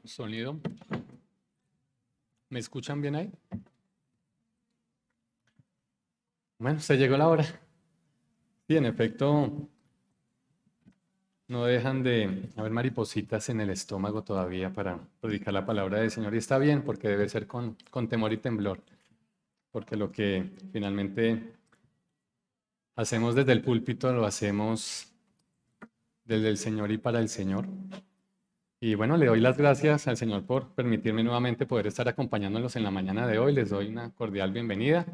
Sonido. ¿Me escuchan bien ahí? Bueno, se llegó la hora. Sí, en efecto, no dejan de haber maripositas en el estómago todavía para predicar la palabra del Señor. Y está bien, porque debe ser con temor y temblor. Porque lo que finalmente hacemos desde el púlpito lo hacemos desde el Señor y para el Señor. Y bueno, le doy las gracias al Señor por permitirme nuevamente poder estar acompañándolos en la mañana de hoy. Les doy una cordial bienvenida.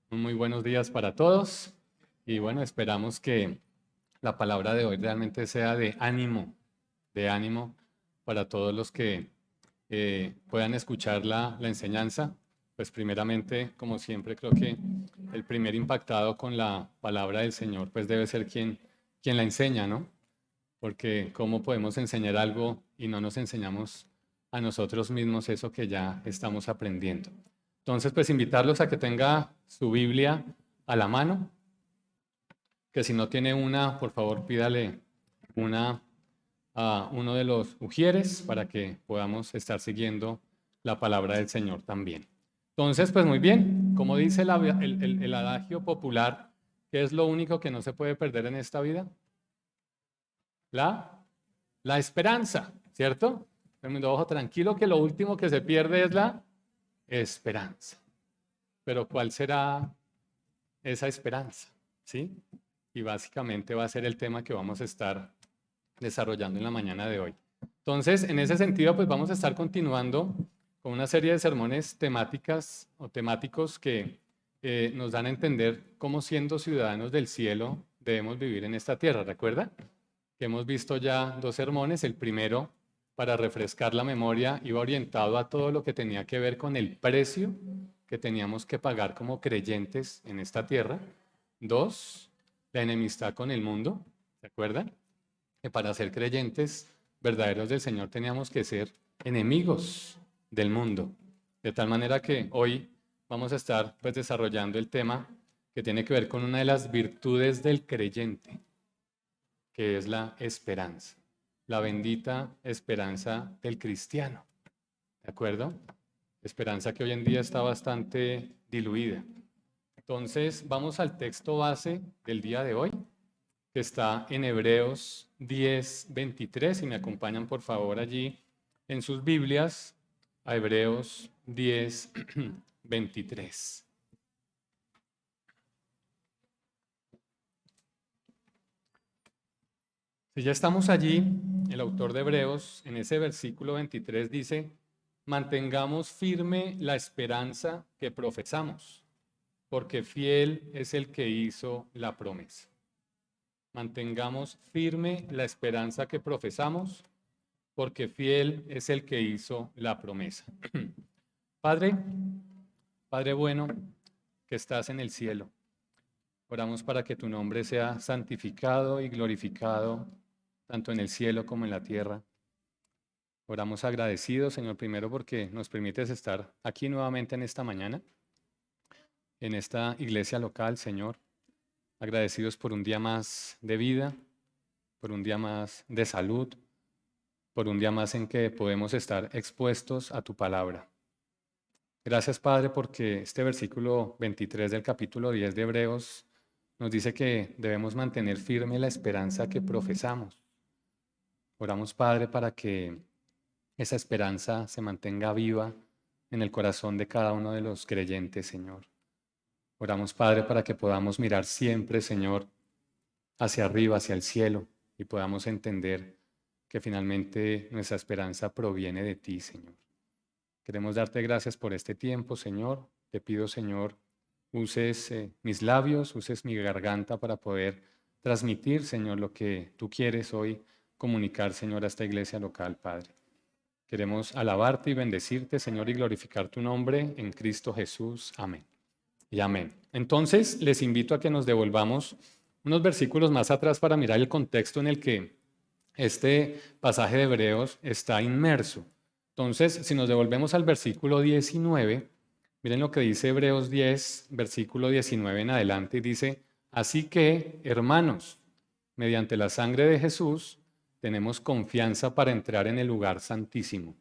Muy buenos días para todos. Y bueno, esperamos que la palabra de hoy realmente sea de ánimo para todos los que puedan escuchar la enseñanza. Pues primeramente, como siempre, creo que el primer impactado con la palabra del Señor, pues debe ser quien la enseña, ¿no? Porque ¿cómo podemos enseñar algo y no nos enseñamos a nosotros mismos eso que ya estamos aprendiendo? Entonces, pues invitarlos a que tenga su Biblia a la mano, que si no tiene una, por favor pídale una a uno de los ujieres para que podamos estar siguiendo la palabra del Señor también. Entonces, pues muy bien, como dice el adagio popular, ¿qué es lo único que no se puede perder en esta vida? La La esperanza, ¿cierto? El mundo ojo tranquilo que lo último que se pierde es la esperanza. Pero ¿cuál será esa esperanza? ¿Sí? Y básicamente va a ser el tema que vamos a estar desarrollando en la mañana de hoy. Entonces, en ese sentido, pues vamos a estar continuando con una serie de sermones temáticas o temáticos que nos dan a entender cómo siendo ciudadanos del cielo debemos vivir en esta tierra. ¿Recuerda? Que hemos visto ya dos sermones. El primero, para refrescar la memoria, iba orientado a todo lo que tenía que ver con el precio que teníamos que pagar como creyentes en esta tierra. Dos, la enemistad con el mundo. ¿Se acuerdan? Que para ser creyentes verdaderos del Señor teníamos que ser enemigos del mundo. De tal manera que hoy vamos a estar pues desarrollando el tema que tiene que ver con una de las virtudes del creyente, que es la esperanza, la bendita esperanza del cristiano, ¿de acuerdo? Esperanza que hoy en día está bastante diluida. Entonces, vamos al texto base del día de hoy, que está en Hebreos 10:23, si me acompañan por favor allí en sus Biblias, a Hebreos 10:23. Si ya estamos allí, el autor de Hebreos en ese versículo 23 dice, mantengamos firme la esperanza que profesamos, porque fiel es el que hizo la promesa. Mantengamos firme la esperanza que profesamos, porque fiel es el que hizo la promesa. Padre, Padre bueno, que estás en el cielo, oramos para que tu nombre sea santificado y glorificado, tanto en el cielo como en la tierra. Oramos agradecidos, Señor, primero porque nos permites estar aquí nuevamente en esta mañana, en esta iglesia local, Señor. Agradecidos por un día más de vida, por un día más de salud, por un día más en que podemos estar expuestos a tu palabra. Gracias, Padre, porque este versículo 23 del capítulo 10 de Hebreos nos dice que debemos mantener firme la esperanza que profesamos. Oramos, Padre, para que esa esperanza se mantenga viva en el corazón de cada uno de los creyentes, Señor. Oramos, Padre, para que podamos mirar siempre, Señor, hacia arriba, hacia el cielo, y podamos entender que finalmente nuestra esperanza proviene de ti, Señor. Queremos darte gracias por este tiempo, Señor. Te pido, Señor, uses mis labios, uses mi garganta para poder transmitir, Señor, lo que tú quieres hoy comunicar, Señor, a esta iglesia local, Padre. Queremos alabarte y bendecirte, Señor, y glorificar tu nombre en Cristo Jesús. Amén. Y amén. Entonces, les invito a que nos devolvamos unos versículos más atrás para mirar el contexto en el que este pasaje de Hebreos está inmerso. Entonces, si nos devolvemos al versículo 19, miren lo que dice Hebreos 10, versículo 19 en adelante, y dice, así que, hermanos, mediante la sangre de Jesús, tenemos confianza para entrar en el lugar santísimo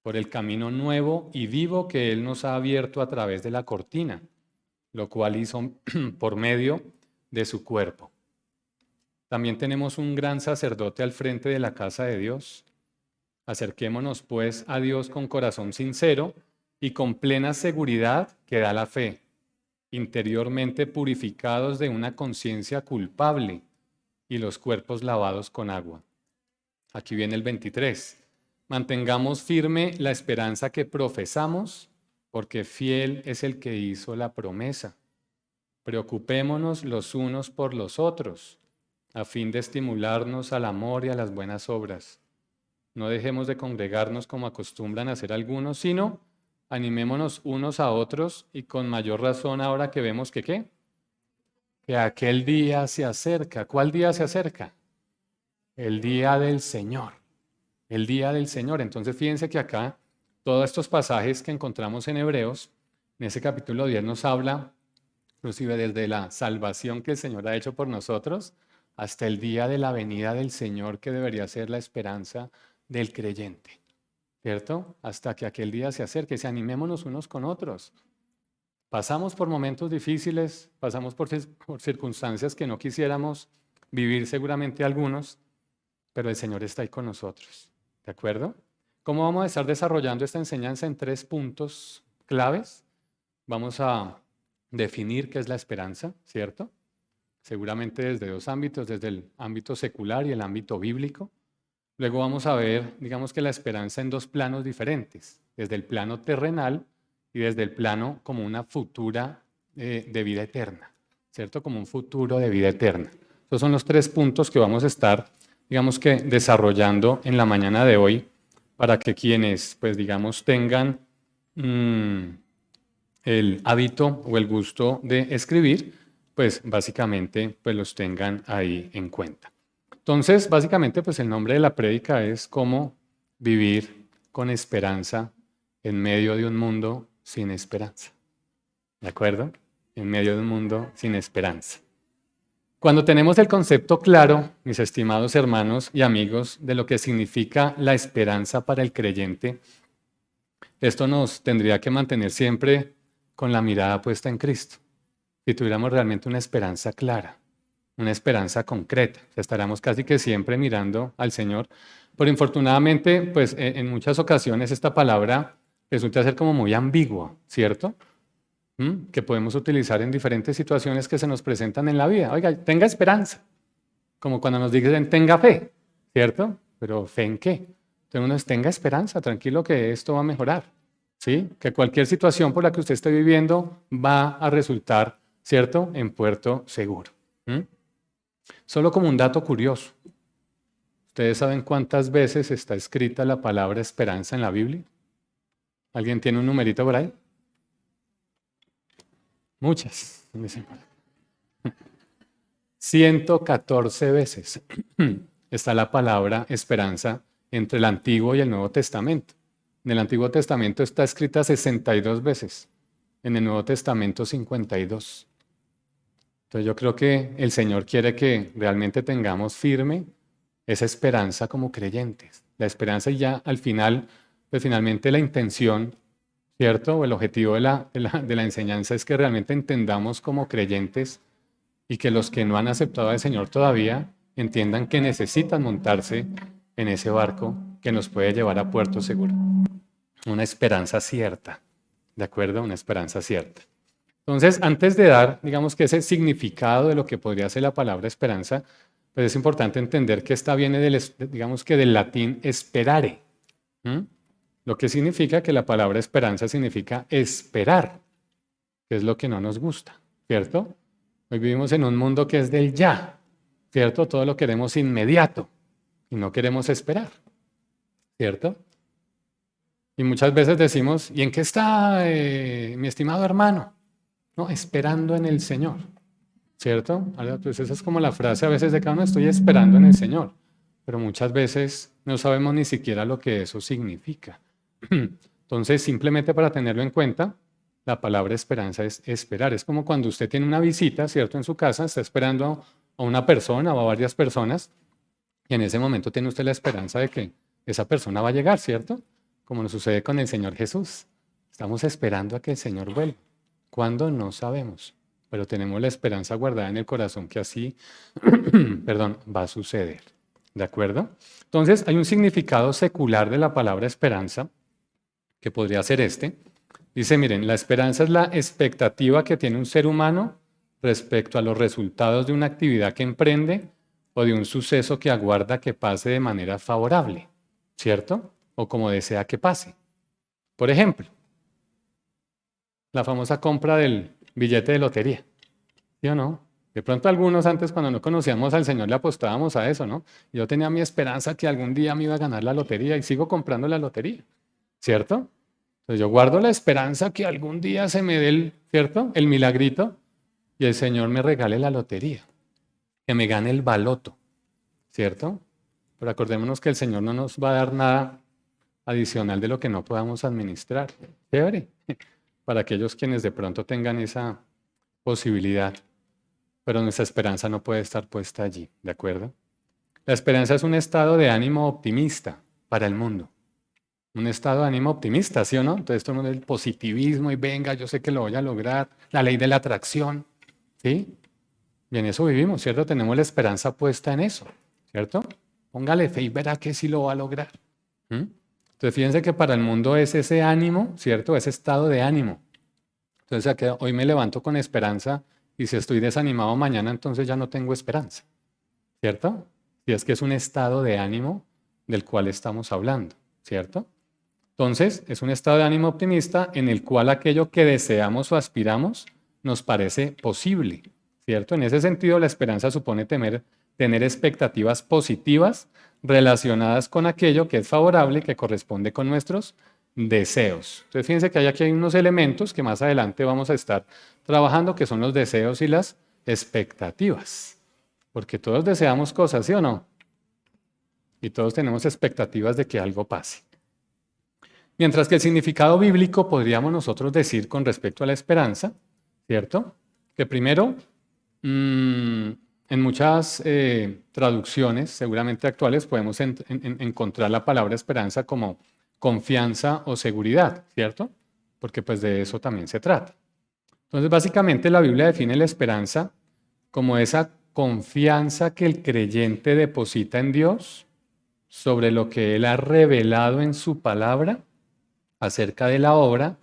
por el camino nuevo y vivo que Él nos ha abierto a través de la cortina, lo cual hizo por medio de su cuerpo. También tenemos un gran sacerdote al frente de la casa de Dios. Acerquémonos pues a Dios con corazón sincero y con plena seguridad que da la fe, interiormente purificados de una conciencia culpable y los cuerpos lavados con agua. Aquí viene el 23. Mantengamos firme la esperanza que profesamos, porque fiel es el que hizo la promesa. Preocupémonos los unos por los otros, a fin de estimularnos al amor y a las buenas obras. No dejemos de congregarnos como acostumbran a hacer algunos, sino animémonos unos a otros y con mayor razón ahora que vemos que ¿qué? Que aquel día se acerca. ¿Cuál día se acerca? El día del Señor. El día del Señor. Entonces fíjense que acá todos estos pasajes que encontramos en Hebreos, en ese capítulo 10 nos habla, inclusive desde la salvación que el Señor ha hecho por nosotros, hasta el día de la venida del Señor, que debería ser la esperanza del creyente, ¿cierto? Hasta que aquel día se acerque, se animémonos unos con otros. Pasamos por momentos difíciles, pasamos por circunstancias que no quisiéramos vivir seguramente algunos, pero el Señor está ahí con nosotros, ¿de acuerdo? ¿Cómo vamos a estar desarrollando esta enseñanza en 3 puntos claves? Vamos a definir qué es la esperanza, ¿cierto? Seguramente desde 2 ámbitos, desde el ámbito secular y el ámbito bíblico. Luego vamos a ver, digamos que la esperanza en 2 planos diferentes, desde el plano terrenal y desde el plano como una futura de vida eterna, ¿cierto? Como un futuro de vida eterna. Esos son los 3 puntos que vamos a estar, digamos que desarrollando en la mañana de hoy para que quienes, pues digamos, tengan el hábito o el gusto de escribir, pues básicamente pues los tengan ahí en cuenta. Entonces, básicamente, pues el nombre de la prédica es cómo vivir con esperanza en medio de un mundo sin esperanza. ¿De acuerdo? En medio de un mundo sin esperanza. Cuando tenemos el concepto claro, mis estimados hermanos y amigos, de lo que significa la esperanza para el creyente, esto nos tendría que mantener siempre con la mirada puesta en Cristo. Si tuviéramos realmente una esperanza clara, una esperanza concreta, estaríamos casi que siempre mirando al Señor. Pero infortunadamente, pues en muchas ocasiones esta palabra resulta ser como muy ambigua, ¿cierto? Que podemos utilizar en diferentes situaciones que se nos presentan en la vida. Oiga, tenga esperanza, como cuando nos dicen tenga fe, ¿cierto? Pero ¿fe en qué? Entonces uno es tenga esperanza, tranquilo que esto va a mejorar, ¿sí? Que cualquier situación por la que usted esté viviendo va a resultar, ¿cierto?, en puerto seguro. Solo como un dato curioso, ¿ustedes saben cuántas veces está escrita la palabra esperanza en la Biblia? ¿Alguien tiene un numerito por ahí? Muchas. 114 veces está la palabra esperanza entre el Antiguo y el Nuevo Testamento. En el Antiguo Testamento está escrita 62 veces, en el Nuevo Testamento 52. Entonces yo creo que el Señor quiere que realmente tengamos firme esa esperanza como creyentes. La esperanza y ya al final, pues finalmente la intención, ¿cierto? O el objetivo de la enseñanza es que realmente entendamos como creyentes y que los que no han aceptado al Señor todavía entiendan que necesitan montarse en ese barco que nos puede llevar a puerto seguro. Una esperanza cierta, ¿de acuerdo? Una esperanza cierta. Entonces, antes de dar, digamos que ese significado de lo que podría ser la palabra esperanza, pues es importante entender que esta viene digamos que del latín esperare, lo que significa que la palabra esperanza significa esperar, que es lo que no nos gusta, ¿cierto? Hoy vivimos en un mundo que es del ya, ¿cierto? Todo lo queremos inmediato y no queremos esperar, ¿cierto? Y muchas veces decimos, ¿y en qué está mi estimado hermano? No, esperando en el Señor, ¿cierto? Pues esa es como la frase a veces de cada uno, estoy esperando en el Señor, pero muchas veces no sabemos ni siquiera lo que eso significa. Entonces, simplemente para tenerlo en cuenta, la palabra esperanza es esperar. Es como cuando usted tiene una visita, ¿cierto? En su casa, está esperando a una persona o a varias personas, y en ese momento tiene usted la esperanza de que esa persona va a llegar, ¿cierto? como nos sucede con el Señor Jesús. Estamos esperando a que el Señor vuelva. ¿Cuándo? No sabemos, pero tenemos la esperanza guardada en el corazón que así, perdón, va a suceder. ¿De acuerdo? Entonces, hay un significado secular de la palabra esperanza, que podría ser este. Dice, miren, la esperanza es la expectativa que tiene un ser humano respecto a los resultados de una actividad que emprende o de un suceso que aguarda que pase de manera favorable, ¿cierto? O como desea que pase. Por ejemplo, la famosa compra del billete de lotería, ¿sí o no? De pronto algunos antes cuando no conocíamos al Señor le apostábamos a eso, ¿no? Yo tenía mi esperanza que algún día me iba a ganar la lotería y sigo comprando la lotería, ¿cierto? Entonces yo guardo la esperanza que algún día se me dé el, ¿cierto? El milagrito y el Señor me regale la lotería, que me gane el baloto, ¿cierto? Pero acordémonos que el Señor no nos va a dar nada adicional de lo que no podamos administrar. Chévere, para aquellos quienes de pronto tengan esa posibilidad, pero nuestra esperanza no puede estar puesta allí, ¿de acuerdo? La esperanza es un estado de ánimo optimista para el mundo. Un estado de ánimo optimista, ¿sí o no? Entonces todo el mundo el positivismo y venga, yo sé que lo voy a lograr, la ley de la atracción, ¿sí? Y en eso vivimos, ¿cierto? Tenemos la esperanza puesta en eso, ¿cierto? Póngale fe y verá que sí lo va a lograr. ¿Mm? Entonces fíjense que para el mundo es ese ánimo, ¿cierto? Ese estado de ánimo. Entonces aquí, hoy me levanto con esperanza y si estoy desanimado mañana, entonces ya no tengo esperanza, ¿cierto? Si es que es un estado de ánimo del cual estamos hablando, ¿cierto? Entonces, es un estado de ánimo optimista en el cual aquello que deseamos o aspiramos nos parece posible, ¿cierto? En ese sentido, la esperanza supone tener expectativas positivas relacionadas con aquello que es favorable y que corresponde con nuestros deseos. Entonces, fíjense que aquí hay unos elementos que más adelante vamos a estar trabajando, que son los deseos y las expectativas. Porque todos deseamos cosas, ¿sí o no? Y todos tenemos expectativas de que algo pase. Mientras que el significado bíblico podríamos nosotros decir con respecto a la esperanza, ¿cierto? Que primero, en muchas traducciones, seguramente actuales, podemos encontrar la palabra esperanza como confianza o seguridad, ¿cierto? Porque pues de eso también se trata. Entonces, básicamente la Biblia define la esperanza como esa confianza que el creyente deposita en Dios sobre lo que Él ha revelado en su palabra acerca de la obra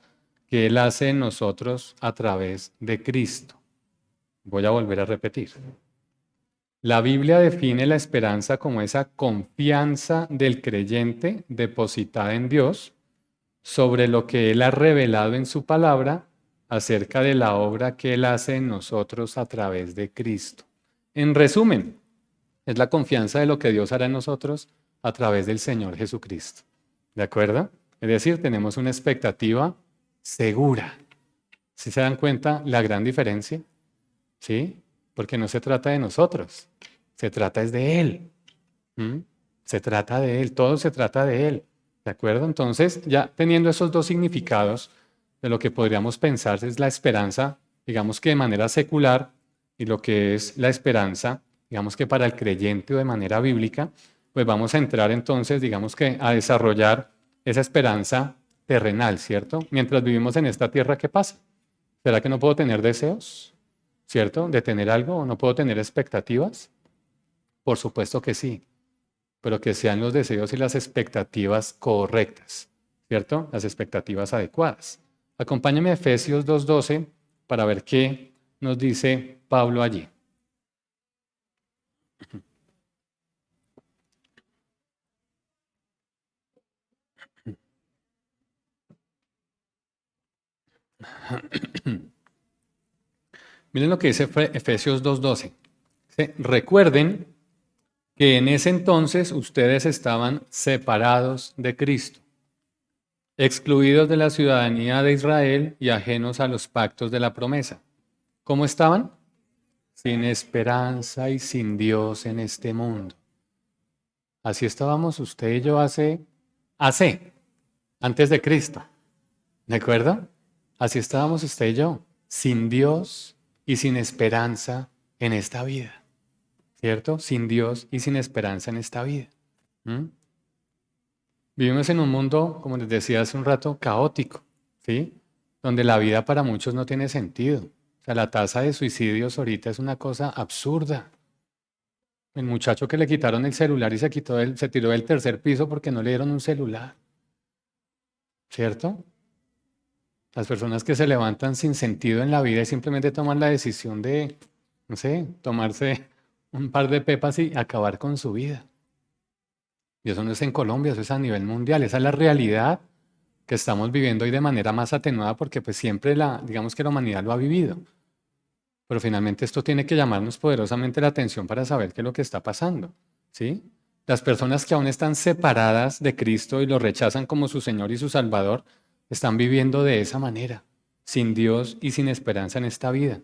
que Él hace en nosotros a través de Cristo. Voy a volver a repetir. La Biblia define la esperanza como esa confianza del creyente depositada en Dios sobre lo que Él ha revelado en su palabra acerca de la obra que Él hace en nosotros a través de Cristo. En resumen, es la confianza de lo que Dios hará en nosotros a través del Señor Jesucristo. ¿De acuerdo? Es decir, tenemos una expectativa segura. ¿Sí se dan cuenta la gran diferencia? ¿Sí? Porque no se trata de nosotros, se trata es de Él. ¿Mm? Se trata de Él, todo se trata de Él. ¿De acuerdo? Entonces, ya teniendo esos dos significados de lo que podríamos pensar es la esperanza, digamos que de manera secular, y lo que es la esperanza, digamos que para el creyente o de manera bíblica, pues vamos a entrar entonces, digamos que a desarrollar esa esperanza terrenal, ¿cierto? Mientras vivimos en esta tierra, ¿qué pasa? ¿Será que no puedo tener deseos? ¿Cierto? ¿De tener algo o no puedo tener expectativas? Por supuesto que sí, pero que sean los deseos y las expectativas correctas, ¿cierto? Las expectativas adecuadas. Acompáñame a Efesios 2:12 para ver qué nos dice Pablo allí. Miren lo que dice Efesios 2:12. Recuerden que en ese entonces ustedes estaban separados de Cristo, excluidos de la ciudadanía de Israel y ajenos a los pactos de la promesa. ¿Cómo estaban? Sin esperanza y sin Dios en este mundo. Así estábamos usted y yo antes de Cristo. ¿De acuerdo? Así estábamos usted y yo, sin Dios y sin esperanza en esta vida. ¿Cierto? Sin Dios y sin esperanza en esta vida. ¿Mm? Vivimos en un mundo, como les decía hace un rato, caótico, ¿sí? Donde la vida para muchos no tiene sentido. O sea, la tasa de suicidios ahorita es una cosa absurda. El muchacho que le quitaron el celular y se tiró del tercer piso porque no le dieron un celular, ¿cierto? Las personas que se levantan sin sentido en la vida y simplemente toman la decisión de, no sé, tomarse un par de pepas y acabar con su vida. Y eso no es en Colombia, eso es a nivel mundial. Esa es la realidad que estamos viviendo hoy de manera más atenuada porque pues siempre digamos que la humanidad lo ha vivido. Pero finalmente esto tiene que llamarnos poderosamente la atención para saber qué es lo que está pasando, ¿sí? Las personas que aún están separadas de Cristo y lo rechazan como su Señor y su Salvador, están viviendo de esa manera, sin Dios y sin esperanza en esta vida,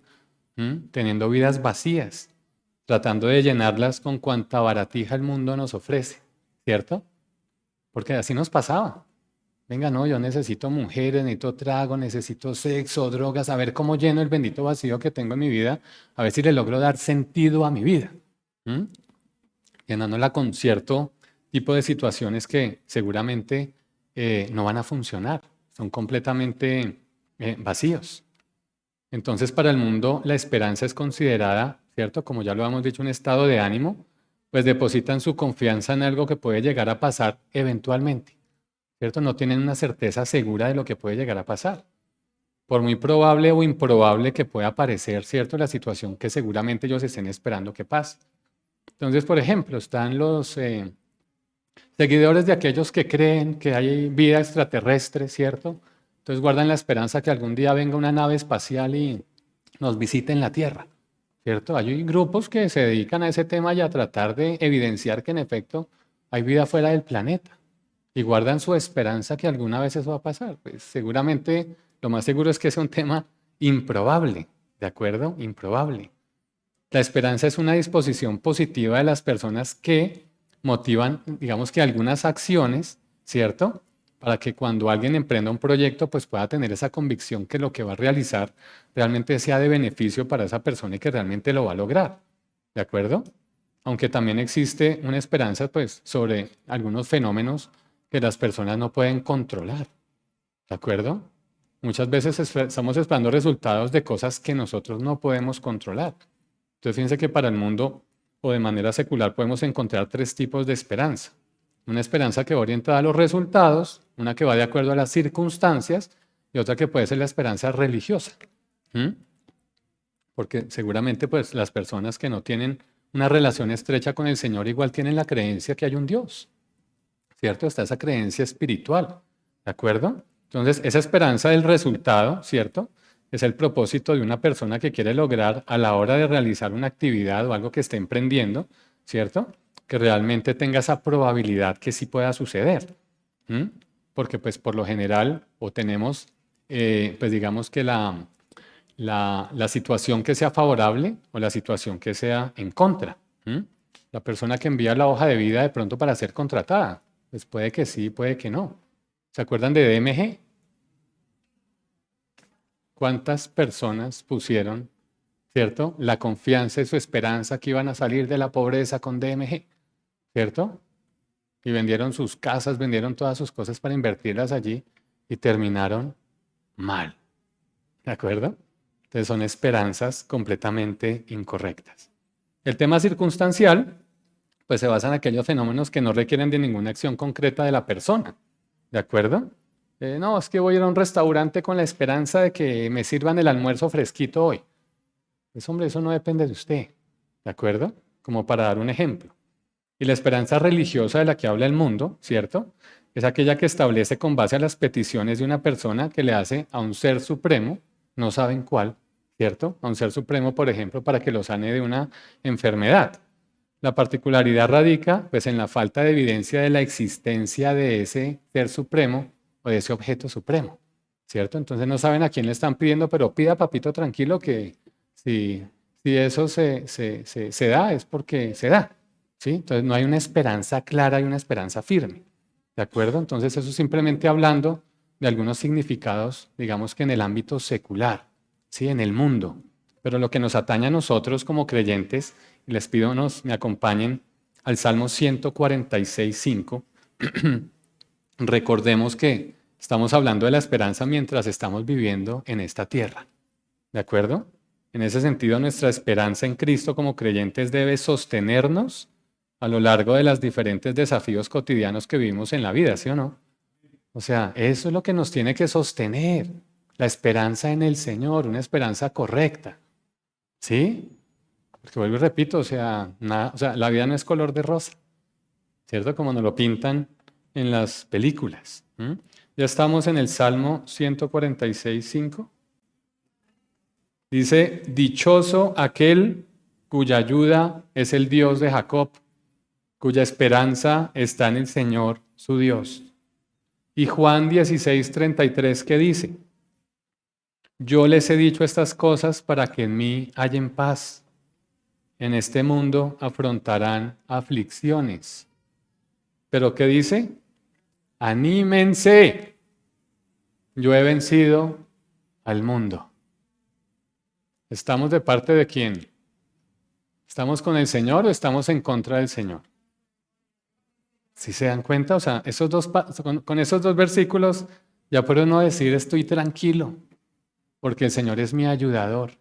teniendo vidas vacías, tratando de llenarlas con cuanta baratija el mundo nos ofrece, ¿cierto? Porque así nos pasaba. Venga, no, yo necesito mujeres, necesito trago, necesito sexo, drogas, a ver cómo lleno el bendito vacío que tengo en mi vida, a ver si le logro dar sentido a mi vida. ¿Mm? Llenándola con cierto tipo de situaciones que seguramente no van a funcionar, son completamente vacíos. Entonces, para el mundo, la esperanza es considerada, ¿cierto? Como ya lo hemos dicho, un estado de ánimo, pues depositan su confianza en algo que puede llegar a pasar eventualmente. ¿Cierto? No tienen una certeza segura de lo que puede llegar a pasar. Por muy probable o improbable que pueda parecer, ¿cierto? La situación que seguramente ellos estén esperando que pase. Entonces, por ejemplo, están los seguidores de aquellos que creen que hay vida extraterrestre, ¿cierto? Entonces guardan la esperanza que algún día venga una nave espacial y nos visite en la Tierra, ¿cierto? Hay grupos que se dedican a ese tema y a tratar de evidenciar que en efecto hay vida fuera del planeta y guardan su esperanza que alguna vez eso va a pasar. Pues seguramente lo más seguro es que es un tema improbable, ¿de acuerdo? Improbable. La esperanza es una disposición positiva de las personas que motivan, digamos que algunas acciones, ¿cierto? Para que cuando alguien emprenda un proyecto, pues pueda tener esa convicción que lo que va a realizar realmente sea de beneficio para esa persona y que realmente lo va a lograr, ¿de acuerdo? Aunque también existe una esperanza, pues, sobre algunos fenómenos que las personas no pueden controlar, ¿de acuerdo? Muchas veces estamos esperando resultados de cosas que nosotros no podemos controlar. Entonces, fíjense que para el mundo o de manera secular podemos encontrar tres tipos de esperanza. Una esperanza que va orientada a los resultados, una que va de acuerdo a las circunstancias y otra que puede ser la esperanza religiosa. ¿Mm? Porque seguramente pues, las personas que no tienen una relación estrecha con el Señor igual tienen la creencia que hay un Dios. ¿Cierto? Está esa creencia espiritual, ¿de acuerdo? Entonces, esa esperanza del resultado, ¿cierto? Es el propósito de una persona que quiere lograr a la hora de realizar una actividad o algo que esté emprendiendo, ¿cierto? Que realmente tenga esa probabilidad que sí pueda suceder. ¿Mm? Porque pues por lo general o tenemos, pues digamos que la situación que sea favorable o la situación que sea en contra. ¿Mm? La persona que envía la hoja de vida de pronto para ser contratada, pues puede que sí, puede que no. ¿Se acuerdan de DMG? ¿Cuántas personas pusieron, cierto, la confianza y su esperanza que iban a salir de la pobreza con DMG? ¿Cierto? Y vendieron sus casas, vendieron todas sus cosas para invertirlas allí y terminaron mal. ¿De acuerdo? Entonces son esperanzas completamente incorrectas. El tema circunstancial, pues se basa en aquellos fenómenos que no requieren de ninguna acción concreta de la persona. ¿De acuerdo? No, es que voy a ir a un restaurante con la esperanza de que me sirvan el almuerzo fresquito hoy. Pues hombre, eso no depende de usted. ¿De acuerdo? Como para dar un ejemplo. Y la esperanza religiosa de la que habla el mundo, ¿cierto? Es aquella que establece con base a las peticiones de una persona que le hace a un ser supremo, no saben cuál, ¿cierto? A un ser supremo, por ejemplo, para que lo sane de una enfermedad. La particularidad radica pues en la falta de evidencia de la existencia de ese ser supremo o de ese objeto supremo, ¿cierto? Entonces no saben a quién le están pidiendo, pero pida papito tranquilo que si eso se da es porque se da, ¿sí? Entonces no hay una esperanza clara y una esperanza firme, ¿de acuerdo? Entonces eso simplemente hablando de algunos significados, digamos que en el ámbito secular, ¿sí? En el mundo. Pero lo que nos atañe a nosotros como creyentes, y les pido me acompañen al Salmo 146.5, recordemos que estamos hablando de la esperanza mientras estamos viviendo en esta tierra. ¿De acuerdo? En ese sentido, nuestra esperanza en Cristo como creyentes debe sostenernos a lo largo de los diferentes desafíos cotidianos que vivimos en la vida, ¿sí o no? O sea, eso es lo que nos tiene que sostener, la esperanza en el Señor, una esperanza correcta, ¿sí? Porque vuelvo y repito, o sea, la vida no es color de rosa, ¿cierto? Como nos lo pintan en las películas. Ya estamos en el Salmo 146:5. Dice, dichoso aquel cuya ayuda es el Dios de Jacob, cuya esperanza está en el Señor, su Dios. Y Juan 16:33, ¿qué dice? Yo les he dicho estas cosas para que en mí hallen paz. En este mundo afrontarán aflicciones. ¿Pero qué dice? Anímense. Yo he vencido al mundo. ¿Estamos de parte de quién? ¿Estamos con el Señor o estamos en contra del Señor? ¿Sí se dan cuenta? O sea, con esos dos versículos ya puedo no decir estoy tranquilo, porque el Señor es mi ayudador.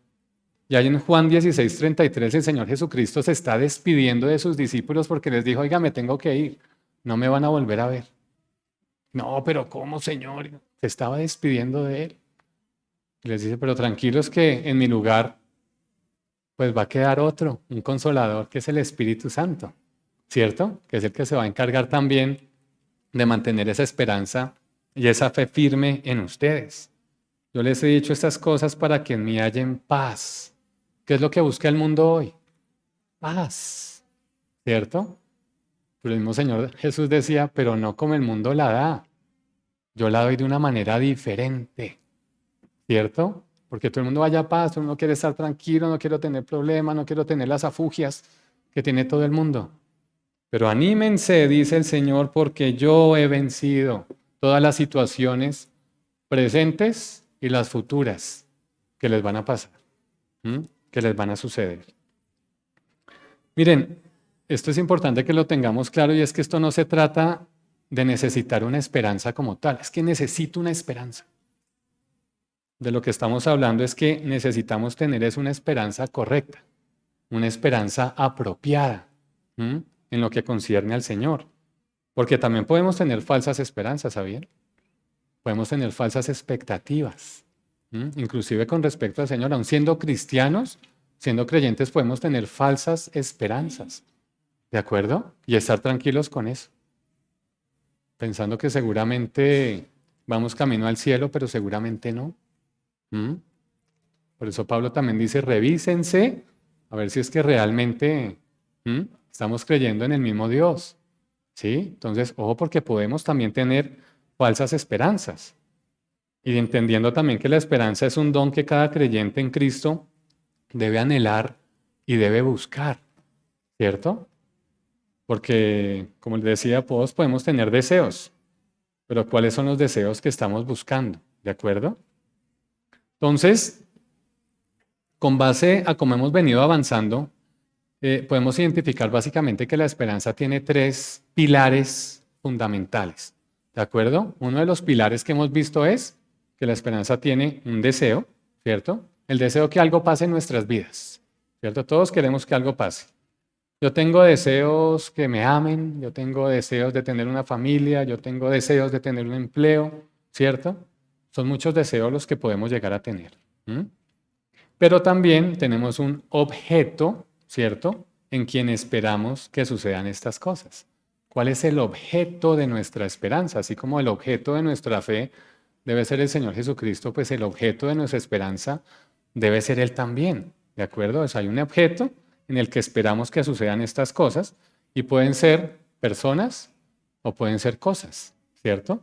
Y ahí en Juan 16:33 el Señor Jesucristo se está despidiendo de sus discípulos porque les dijo, oiga, me tengo que ir, no me van a volver a ver. No, pero ¿cómo, Señor? Se estaba despidiendo de él. Y les dice, pero tranquilos que en mi lugar pues va a quedar otro, un consolador que es el Espíritu Santo, ¿cierto? Que es el que se va a encargar también de mantener esa esperanza y esa fe firme en ustedes. Yo les he dicho estas cosas para que en mí hallen paz. ¿Qué es lo que busca el mundo hoy? Paz, ¿cierto? Pero el mismo Señor Jesús decía, pero no como el mundo la da. Yo la doy de una manera diferente, ¿cierto? Porque todo el mundo vaya a paz, todo el mundo quiere estar tranquilo, no quiero tener problemas, no quiero tener las afugias que tiene todo el mundo. Pero anímense, dice el Señor, porque yo he vencido todas las situaciones presentes y las futuras que les van a pasar, que les van a suceder. Miren, esto es importante que lo tengamos claro y es que esto no se trata de necesitar una esperanza como tal, es que necesito una esperanza. De lo que estamos hablando es que necesitamos tener es una esperanza correcta, una esperanza apropiada en lo que concierne al Señor. Porque también podemos tener falsas esperanzas, ¿sabían? Podemos tener falsas expectativas, inclusive con respecto al Señor. Aun siendo cristianos, siendo creyentes, podemos tener falsas esperanzas, ¿de acuerdo? Y estar tranquilos con eso, pensando que seguramente vamos camino al cielo, pero seguramente no. Por eso Pablo también dice, revísense, a ver si es que realmente estamos creyendo en el mismo Dios. ¿Sí? Entonces, ojo, porque podemos también tener falsas esperanzas. Y entendiendo también que la esperanza es un don que cada creyente en Cristo debe anhelar y debe buscar, ¿cierto? Porque, como les decía, todos podemos tener deseos, pero ¿cuáles son los deseos que estamos buscando? ¿De acuerdo? Entonces, con base a cómo hemos venido avanzando, podemos identificar básicamente que la esperanza tiene tres pilares fundamentales. ¿De acuerdo? Uno de los pilares que hemos visto es que la esperanza tiene un deseo, ¿cierto? El deseo que algo pase en nuestras vidas, ¿cierto? Todos queremos que algo pase. Yo tengo deseos que me amen, yo tengo deseos de tener una familia, yo tengo deseos de tener un empleo, ¿cierto? Son muchos deseos los que podemos llegar a tener. Pero también tenemos un objeto, ¿cierto? En quien esperamos que sucedan estas cosas. ¿Cuál es el objeto de nuestra esperanza? Así como el objeto de nuestra fe debe ser el Señor Jesucristo, pues el objeto de nuestra esperanza debe ser Él también, ¿de acuerdo? O sea, hay un objeto en el que esperamos que sucedan estas cosas y pueden ser personas o pueden ser cosas, ¿cierto?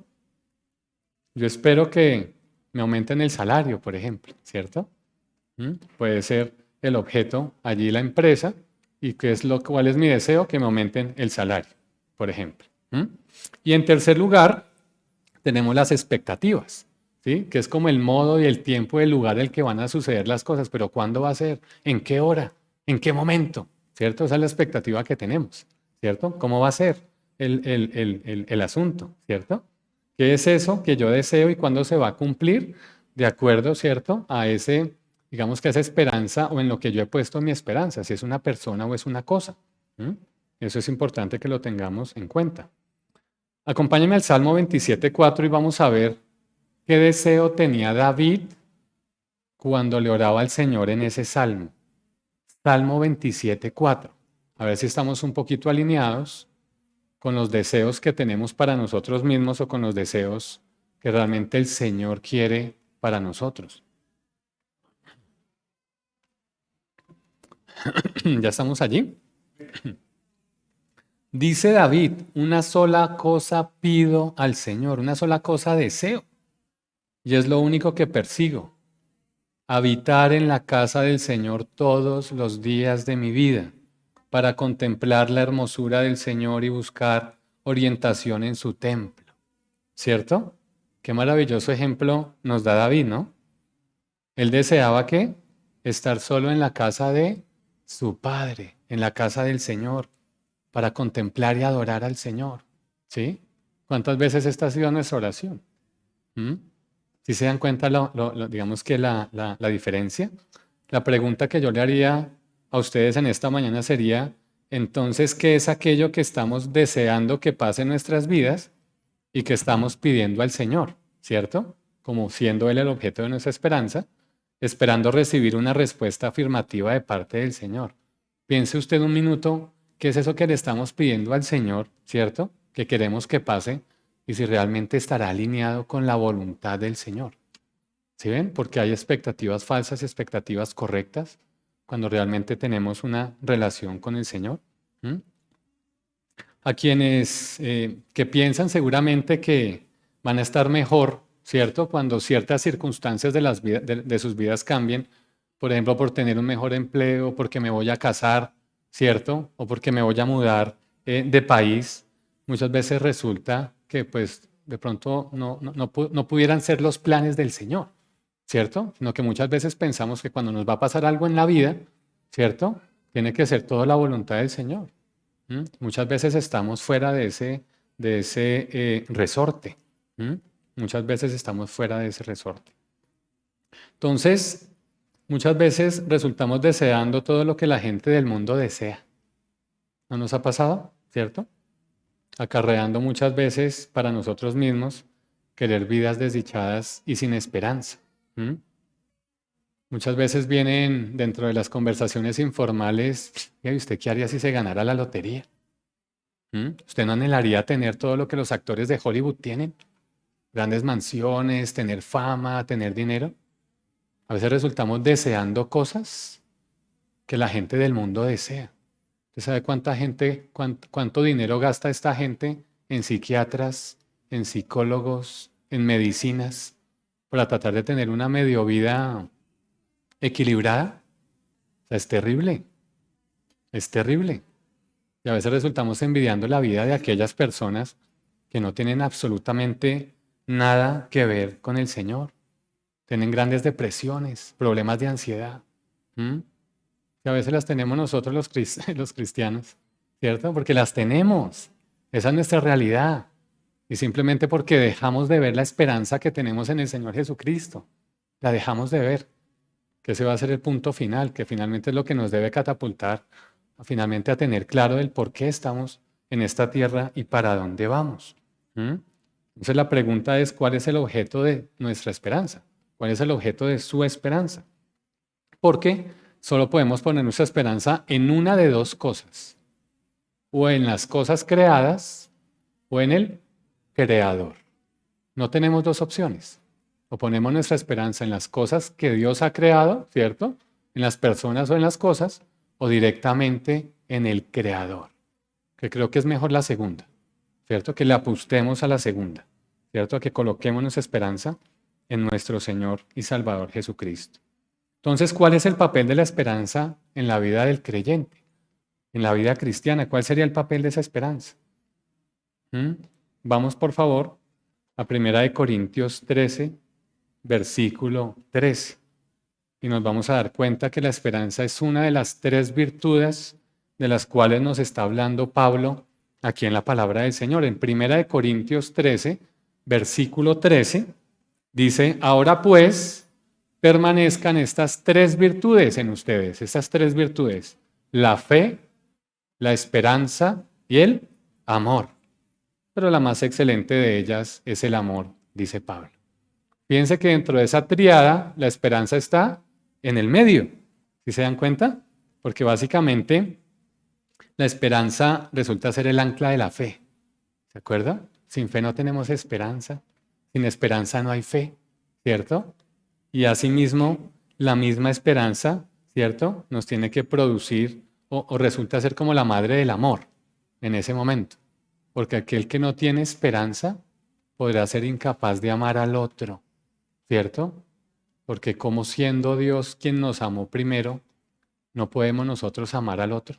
Yo espero que me aumenten el salario, por ejemplo, ¿cierto? Puede ser el objeto allí la empresa y cuál es mi deseo, que me aumenten el salario, por ejemplo. Y en tercer lugar, tenemos las expectativas, ¿sí? Que es como el modo y el tiempo y el lugar en el que van a suceder las cosas, pero ¿cuándo va a ser? ¿En qué hora? ¿En qué momento? ¿Cierto? Esa es la expectativa que tenemos, ¿cierto? ¿Cómo va a ser el asunto? ¿Cierto? ¿Qué es eso que yo deseo y cuándo se va a cumplir? De acuerdo, ¿cierto? A ese, digamos que a esa esperanza o en lo que yo he puesto mi esperanza, si es una persona o es una cosa. ¿Mm? Eso es importante que lo tengamos en cuenta. Acompáñenme al Salmo 27:4 y vamos a ver qué deseo tenía David cuando le oraba al Señor en ese salmo. Salmo 27:4. A ver si estamos un poquito alineados con los deseos que tenemos para nosotros mismos o con los deseos que realmente el Señor quiere para nosotros. ¿Ya estamos allí? Dice David, una sola cosa pido al Señor, una sola cosa deseo, y es lo único que persigo, habitar en la casa del Señor todos los días de mi vida, para contemplar la hermosura del Señor y buscar orientación en su templo. ¿Cierto? Qué maravilloso ejemplo nos da David, ¿no? Él deseaba que estar solo en la casa de su padre, en la casa del Señor, para contemplar y adorar al Señor. ¿Sí? ¿Cuántas veces esta ha sido nuestra oración? ¿Mm? ¿Sí se dan cuenta, digamos que la diferencia? La pregunta que yo le haría a ustedes en esta mañana sería, entonces, ¿qué es aquello que estamos deseando que pase en nuestras vidas y que estamos pidiendo al Señor? ¿Cierto? Como siendo Él el objeto de nuestra esperanza, esperando recibir una respuesta afirmativa de parte del Señor. Piense usted un minuto, ¿qué es eso que le estamos pidiendo al Señor? ¿Cierto? Que queremos que pase y si realmente estará alineado con la voluntad del Señor. ¿Sí ven? Porque hay expectativas falsas y expectativas correctas cuando realmente tenemos una relación con el Señor. ¿Mm? A quienes que piensan seguramente que van a estar mejor, ¿cierto? Cuando ciertas circunstancias de sus vidas cambien, por ejemplo, por tener un mejor empleo, porque me voy a casar, ¿cierto? O porque me voy a mudar de país, muchas veces resulta que pues de pronto no pudieran ser los planes del Señor, ¿cierto? Sino que muchas veces pensamos que cuando nos va a pasar algo en la vida, ¿cierto? Tiene que ser toda la voluntad del Señor. ¿Mm? Muchas veces estamos fuera de ese resorte. ¿Mm? Muchas veces estamos fuera de ese resorte. Entonces, muchas veces resultamos deseando todo lo que la gente del mundo desea. ¿No nos ha pasado? ¿Cierto? Acarreando muchas veces para nosotros mismos querer vidas desdichadas y sin esperanza. ¿Mm? Muchas veces vienen dentro de las conversaciones informales, ¿y usted qué haría si se ganara la lotería? ¿Mm? ¿Usted no anhelaría tener todo lo que los actores de Hollywood tienen? Grandes mansiones, tener fama, tener dinero. A veces resultamos deseando cosas que la gente del mundo desea. ¿Usted sabe cuánta gente, cuánto dinero gasta esta gente en psiquiatras, en psicólogos, en medicinas, para tratar de tener una medio vida equilibrada? O sea, es terrible, es terrible. Y a veces resultamos envidiando la vida de aquellas personas que no tienen absolutamente nada que ver con el Señor. Tienen grandes depresiones, problemas de ansiedad. ¿M? Y a veces las tenemos nosotros los cristianos, ¿cierto? Porque las tenemos. Esa es nuestra realidad. Y simplemente porque dejamos de ver la esperanza que tenemos en el Señor Jesucristo. La dejamos de ver. Que ese va a ser el punto final, que finalmente es lo que nos debe catapultar finalmente a tener claro el por qué estamos en esta tierra y para dónde vamos. ¿Mm? Entonces la pregunta es, ¿cuál es el objeto de nuestra esperanza? ¿Cuál es el objeto de su esperanza? Porque solo podemos poner nuestra esperanza en una de dos cosas, o en las cosas creadas o en el creador. No tenemos dos opciones. O ponemos nuestra esperanza en las cosas que Dios ha creado, ¿cierto? En las personas o en las cosas, o directamente en el creador. Que creo que es mejor la segunda, ¿cierto? Que le apostemos a la segunda, ¿cierto? A que coloquemos nuestra esperanza en nuestro Señor y Salvador Jesucristo. Entonces, ¿cuál es el papel de la esperanza en la vida del creyente? En la vida cristiana, ¿cuál sería el papel de esa esperanza? ¿Mm? Vamos, por favor, a 1 Corintios 13, versículo 13. Y nos vamos a dar cuenta que la esperanza es una de las tres virtudes de las cuales nos está hablando Pablo aquí en la palabra del Señor. En 1 Corintios 13, versículo 13, dice, ahora pues permanezcan estas tres virtudes en ustedes, estas tres virtudes, la fe, la esperanza y el amor. Pero la más excelente de ellas es el amor, dice Pablo. Fíjense que dentro de esa triada, la esperanza está en el medio. ¿Sí se dan cuenta? Porque básicamente la esperanza resulta ser el ancla de la fe. ¿Se acuerda? Sin fe no tenemos esperanza. Sin esperanza no hay fe, ¿cierto? Y asimismo, la misma esperanza, ¿cierto? Nos tiene que producir o resulta ser como la madre del amor en ese momento. Porque aquel que no tiene esperanza podrá ser incapaz de amar al otro, ¿cierto? Porque como siendo Dios quien nos amó primero, no podemos nosotros amar al otro,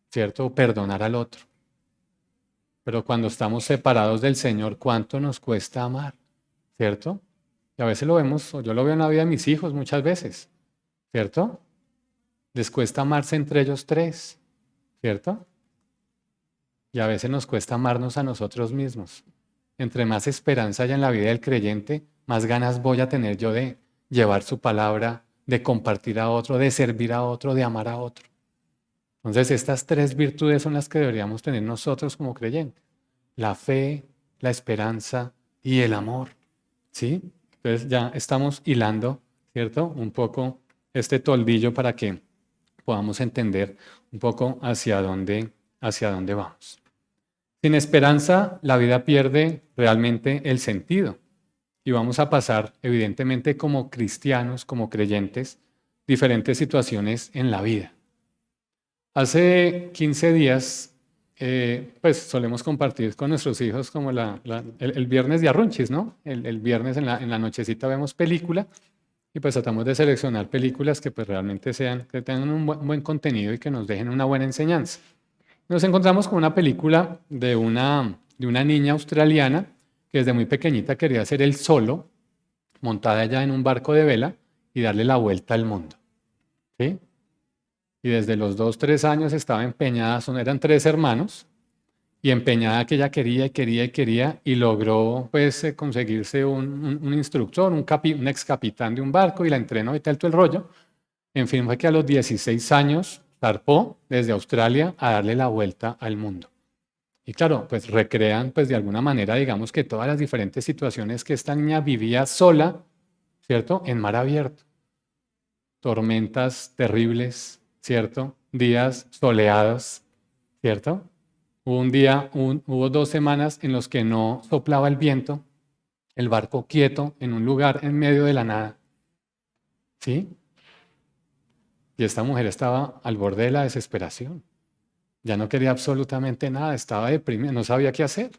¿cierto? O perdonar al otro. Pero cuando estamos separados del Señor, ¿cuánto nos cuesta amar? ¿Cierto? Y a veces lo vemos, o yo lo veo en la vida de mis hijos muchas veces, ¿cierto? Les cuesta amarse entre ellos tres, ¿cierto? Y a veces nos cuesta amarnos a nosotros mismos. Entre más esperanza haya en la vida del creyente, más ganas voy a tener yo de llevar su palabra, de compartir a otro, de servir a otro, de amar a otro. Entonces, estas tres virtudes son las que deberíamos tener nosotros como creyentes. La fe, la esperanza y el amor. ¿Sí? Entonces ya estamos hilando, ¿cierto? Un poco este toldillo para que podamos entender un poco hacia dónde vamos. Sin esperanza, la vida pierde realmente el sentido y vamos a pasar, evidentemente, como cristianos, como creyentes, diferentes situaciones en la vida. Hace 15 días, pues solemos compartir con nuestros hijos como el viernes de arrunchis, ¿no? El viernes en la nochecita vemos película y pues tratamos de seleccionar películas que pues realmente que tengan un buen contenido y que nos dejen una buena enseñanza. Nos encontramos con una película de una niña australiana que desde muy pequeñita quería hacer el solo, montada ya en un barco de vela y darle la vuelta al mundo. ¿Sí? Y desde los 2, 3 años estaba empeñada, eran 3 hermanos, y empeñada que ella quería y quería y quería, y logró pues conseguirse un instructor, un ex capitán de un barco, y la entrenó y tal, todo el rollo. En fin, fue que a los 16 años zarpó desde Australia a darle la vuelta al mundo. Y claro, pues recrean pues de alguna manera, digamos que todas las diferentes situaciones que esta niña vivía sola, ¿cierto? En mar abierto. Tormentas terribles, ¿cierto? Días soleados, ¿cierto? Hubo 2 semanas en los que no soplaba el viento, el barco quieto en un lugar en medio de la nada, ¿sí? Y esta mujer estaba al borde de la desesperación. Ya no quería absolutamente nada, estaba deprimida, no sabía qué hacer.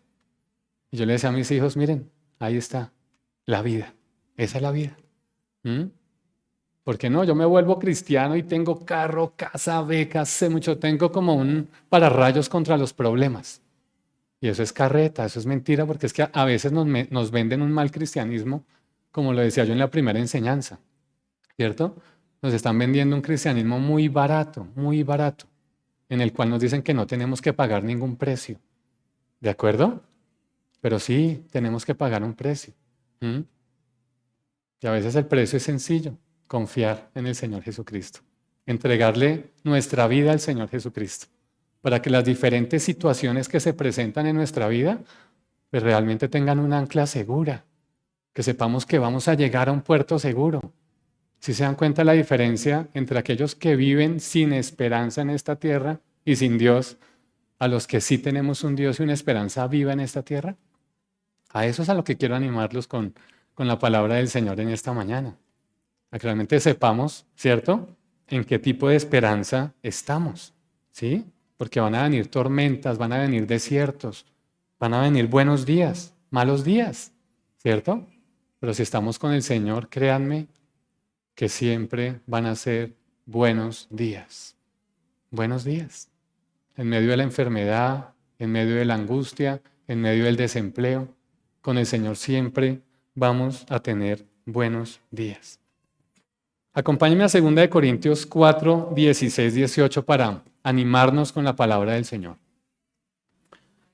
Y yo le decía a mis hijos, miren, ahí está, la vida, esa es la vida. ¿Mm? Porque no, yo me vuelvo cristiano y tengo carro, casa, becas, sé mucho, tengo como un pararrayos contra los problemas. Y eso es carreta, eso es mentira, porque es que a veces nos venden un mal cristianismo, como lo decía yo en la primera enseñanza, ¿cierto? Nos están vendiendo un cristianismo muy barato, en el cual nos dicen que no tenemos que pagar ningún precio. ¿De acuerdo? Pero sí, tenemos que pagar un precio. ¿Mm? Y a veces el precio es sencillo. Confiar en el Señor Jesucristo, entregarle nuestra vida al Señor Jesucristo, para que las diferentes situaciones que se presentan en nuestra vida, pues realmente tengan un ancla segura, que sepamos que vamos a llegar a un puerto seguro. Si se dan cuenta la diferencia entre aquellos que viven sin esperanza en esta tierra y sin Dios, a los que sí tenemos un Dios y una esperanza viva en esta tierra, a eso es a lo que quiero animarlos con la palabra del Señor en esta mañana. A que realmente sepamos, ¿cierto?, en qué tipo de esperanza estamos, ¿sí? Porque van a venir tormentas, van a venir desiertos, van a venir buenos días, malos días, ¿cierto? Pero si estamos con el Señor, créanme que siempre van a ser buenos días. Buenos días. En medio de la enfermedad, en medio de la angustia, en medio del desempleo, con el Señor siempre vamos a tener buenos días. Acompáñenme a 2 Corintios 4, 16, 18 para animarnos con la palabra del Señor.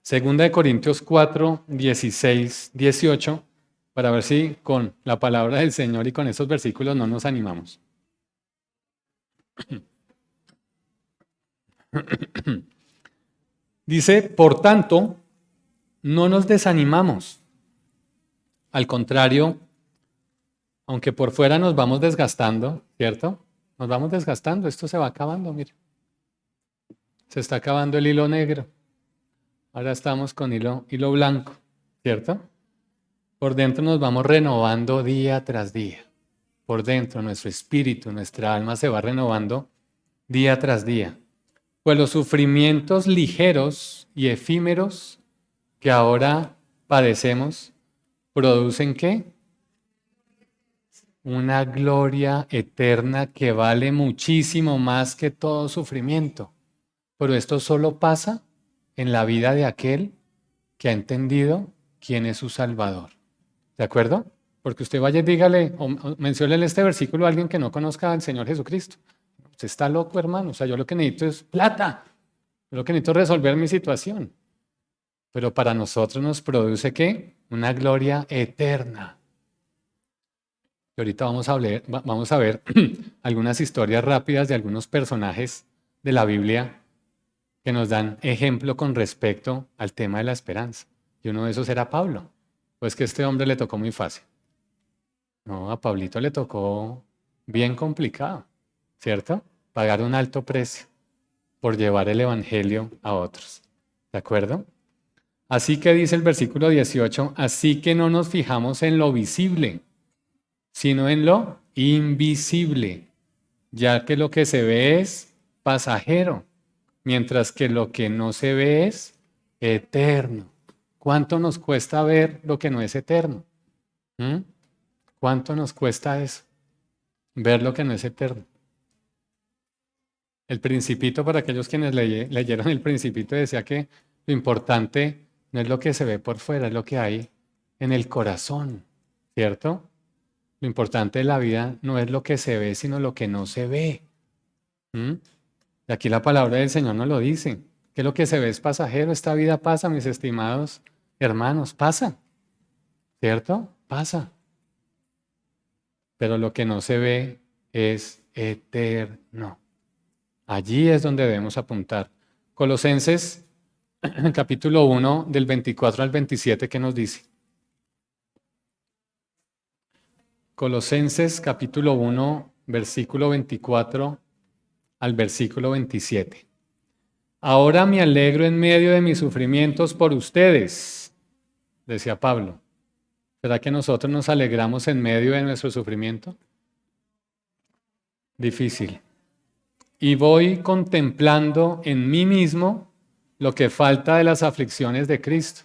Segunda de Corintios 4, 16, 18, para ver si con la palabra del Señor y con estos versículos no nos animamos. Dice, por tanto, no nos desanimamos. Al contrario, aunque por fuera nos vamos desgastando, ¿cierto? Nos vamos desgastando, esto se va acabando, mire. Se está acabando el hilo negro. Ahora estamos con hilo blanco, ¿cierto? Por dentro nos vamos renovando día tras día. Por dentro nuestro espíritu, nuestra alma se va renovando día tras día. Pues los sufrimientos ligeros y efímeros que ahora padecemos, ¿producen qué? Una gloria eterna que vale muchísimo más que todo sufrimiento. Pero esto solo pasa en la vida de aquel que ha entendido quién es su Salvador. ¿De acuerdo? Porque usted vaya y dígale, o menciónele este versículo a alguien que no conozca al Señor Jesucristo. Usted está loco, hermano. O sea, yo lo que necesito es plata. Yo lo que necesito es resolver mi situación. Pero para nosotros nos produce, ¿qué? Una gloria eterna. Y ahorita vamos a ver algunas historias rápidas de algunos personajes de la Biblia que nos dan ejemplo con respecto al tema de la esperanza. Y uno de esos era Pablo. Pues que a este hombre le tocó muy fácil. No, a Pablito le tocó bien complicado, ¿cierto? Pagar un alto precio por llevar el evangelio a otros. ¿De acuerdo? Así que dice el versículo 18, así que no nos fijamos en lo visible, sino en lo invisible, ya que lo que se ve es pasajero, mientras que lo que no se ve es eterno. ¿Cuánto nos cuesta ver lo que no es eterno? ¿Mm? ¿Cuánto nos cuesta eso? Ver lo que no es eterno. El Principito, para aquellos quienes leyeron el Principito, decía que lo importante no es lo que se ve por fuera, es lo que hay en el corazón, ¿cierto? Lo importante de la vida no es lo que se ve, sino lo que no se ve. Y aquí la palabra del Señor nos lo dice, que lo que se ve es pasajero, esta vida pasa, mis estimados hermanos, pasa, ¿cierto? Pasa. Pero lo que no se ve es eterno. Allí es donde debemos apuntar. Colosenses capítulo 1 del 24 al 27, ¿qué nos dice? Colosenses capítulo 1, versículo 24 al versículo 27. Ahora me alegro en medio de mis sufrimientos por ustedes, decía Pablo. ¿Será que nosotros nos alegramos en medio de nuestro sufrimiento? Difícil. Y voy contemplando en mí mismo lo que falta de las aflicciones de Cristo.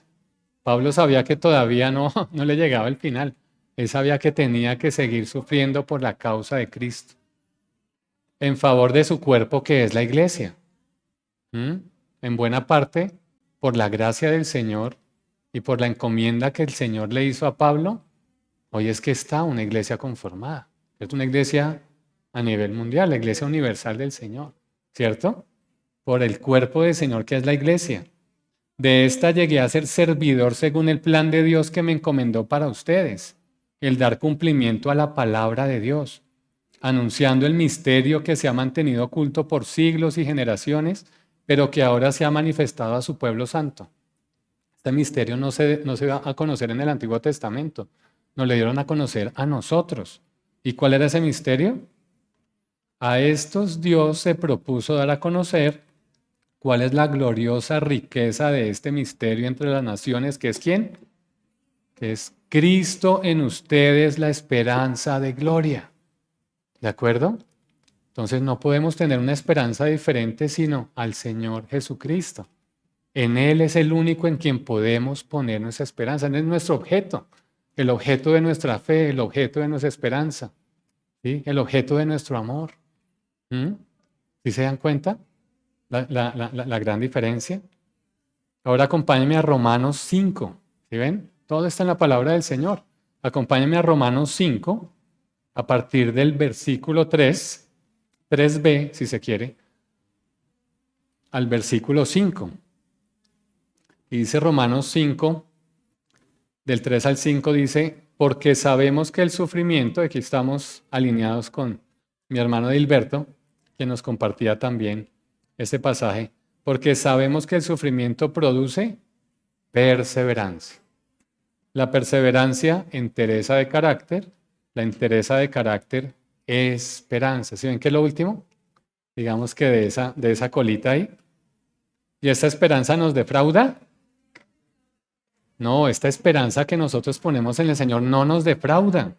Pablo sabía que todavía no le llegaba el final. Él sabía que tenía que seguir sufriendo por la causa de Cristo, en favor de su cuerpo que es la iglesia. En buena parte, por la gracia del Señor y por la encomienda que el Señor le hizo a Pablo, hoy es que está una iglesia conformada. Es una iglesia a nivel mundial, la iglesia universal del Señor, ¿cierto? Por el cuerpo del Señor que es la iglesia. De esta llegué a ser servidor según el plan de Dios que me encomendó para ustedes, el dar cumplimiento a la palabra de Dios, anunciando el misterio que se ha mantenido oculto por siglos y generaciones, pero que ahora se ha manifestado a su pueblo santo. Este misterio no se va a conocer en el Antiguo Testamento, nos lo dieron a conocer a nosotros. ¿Y cuál era ese misterio? A estos Dios se propuso dar a conocer cuál es la gloriosa riqueza de este misterio entre las naciones, que es ¿quién? Que es Cristo en ustedes, la esperanza de gloria. ¿De acuerdo? Entonces no podemos tener una esperanza diferente sino al Señor Jesucristo. En Él es el único en quien podemos poner nuestra esperanza. Él es nuestro objeto, el objeto de nuestra fe, el objeto de nuestra esperanza, ¿sí? El objeto de nuestro amor. ¿Sí se dan cuenta la gran diferencia? Ahora acompáñenme a Romanos 5. ¿Sí ven? Todo está en la palabra del Señor. Acompáñenme a Romanos 5, a partir del versículo 3, 3b, si se quiere, al versículo 5. Y dice Romanos 5, del 3 al 5, dice, porque sabemos que el sufrimiento, aquí estamos alineados con mi hermano Dilberto, que nos compartía también este pasaje, porque sabemos que el sufrimiento produce perseverancia. La perseverancia, entereza de carácter, la entereza de carácter, esperanza. ¿Sí ven qué es lo último? Digamos que de esa colita ahí. ¿Y esta esperanza nos defrauda? No, esta esperanza que nosotros ponemos en el Señor no nos defrauda,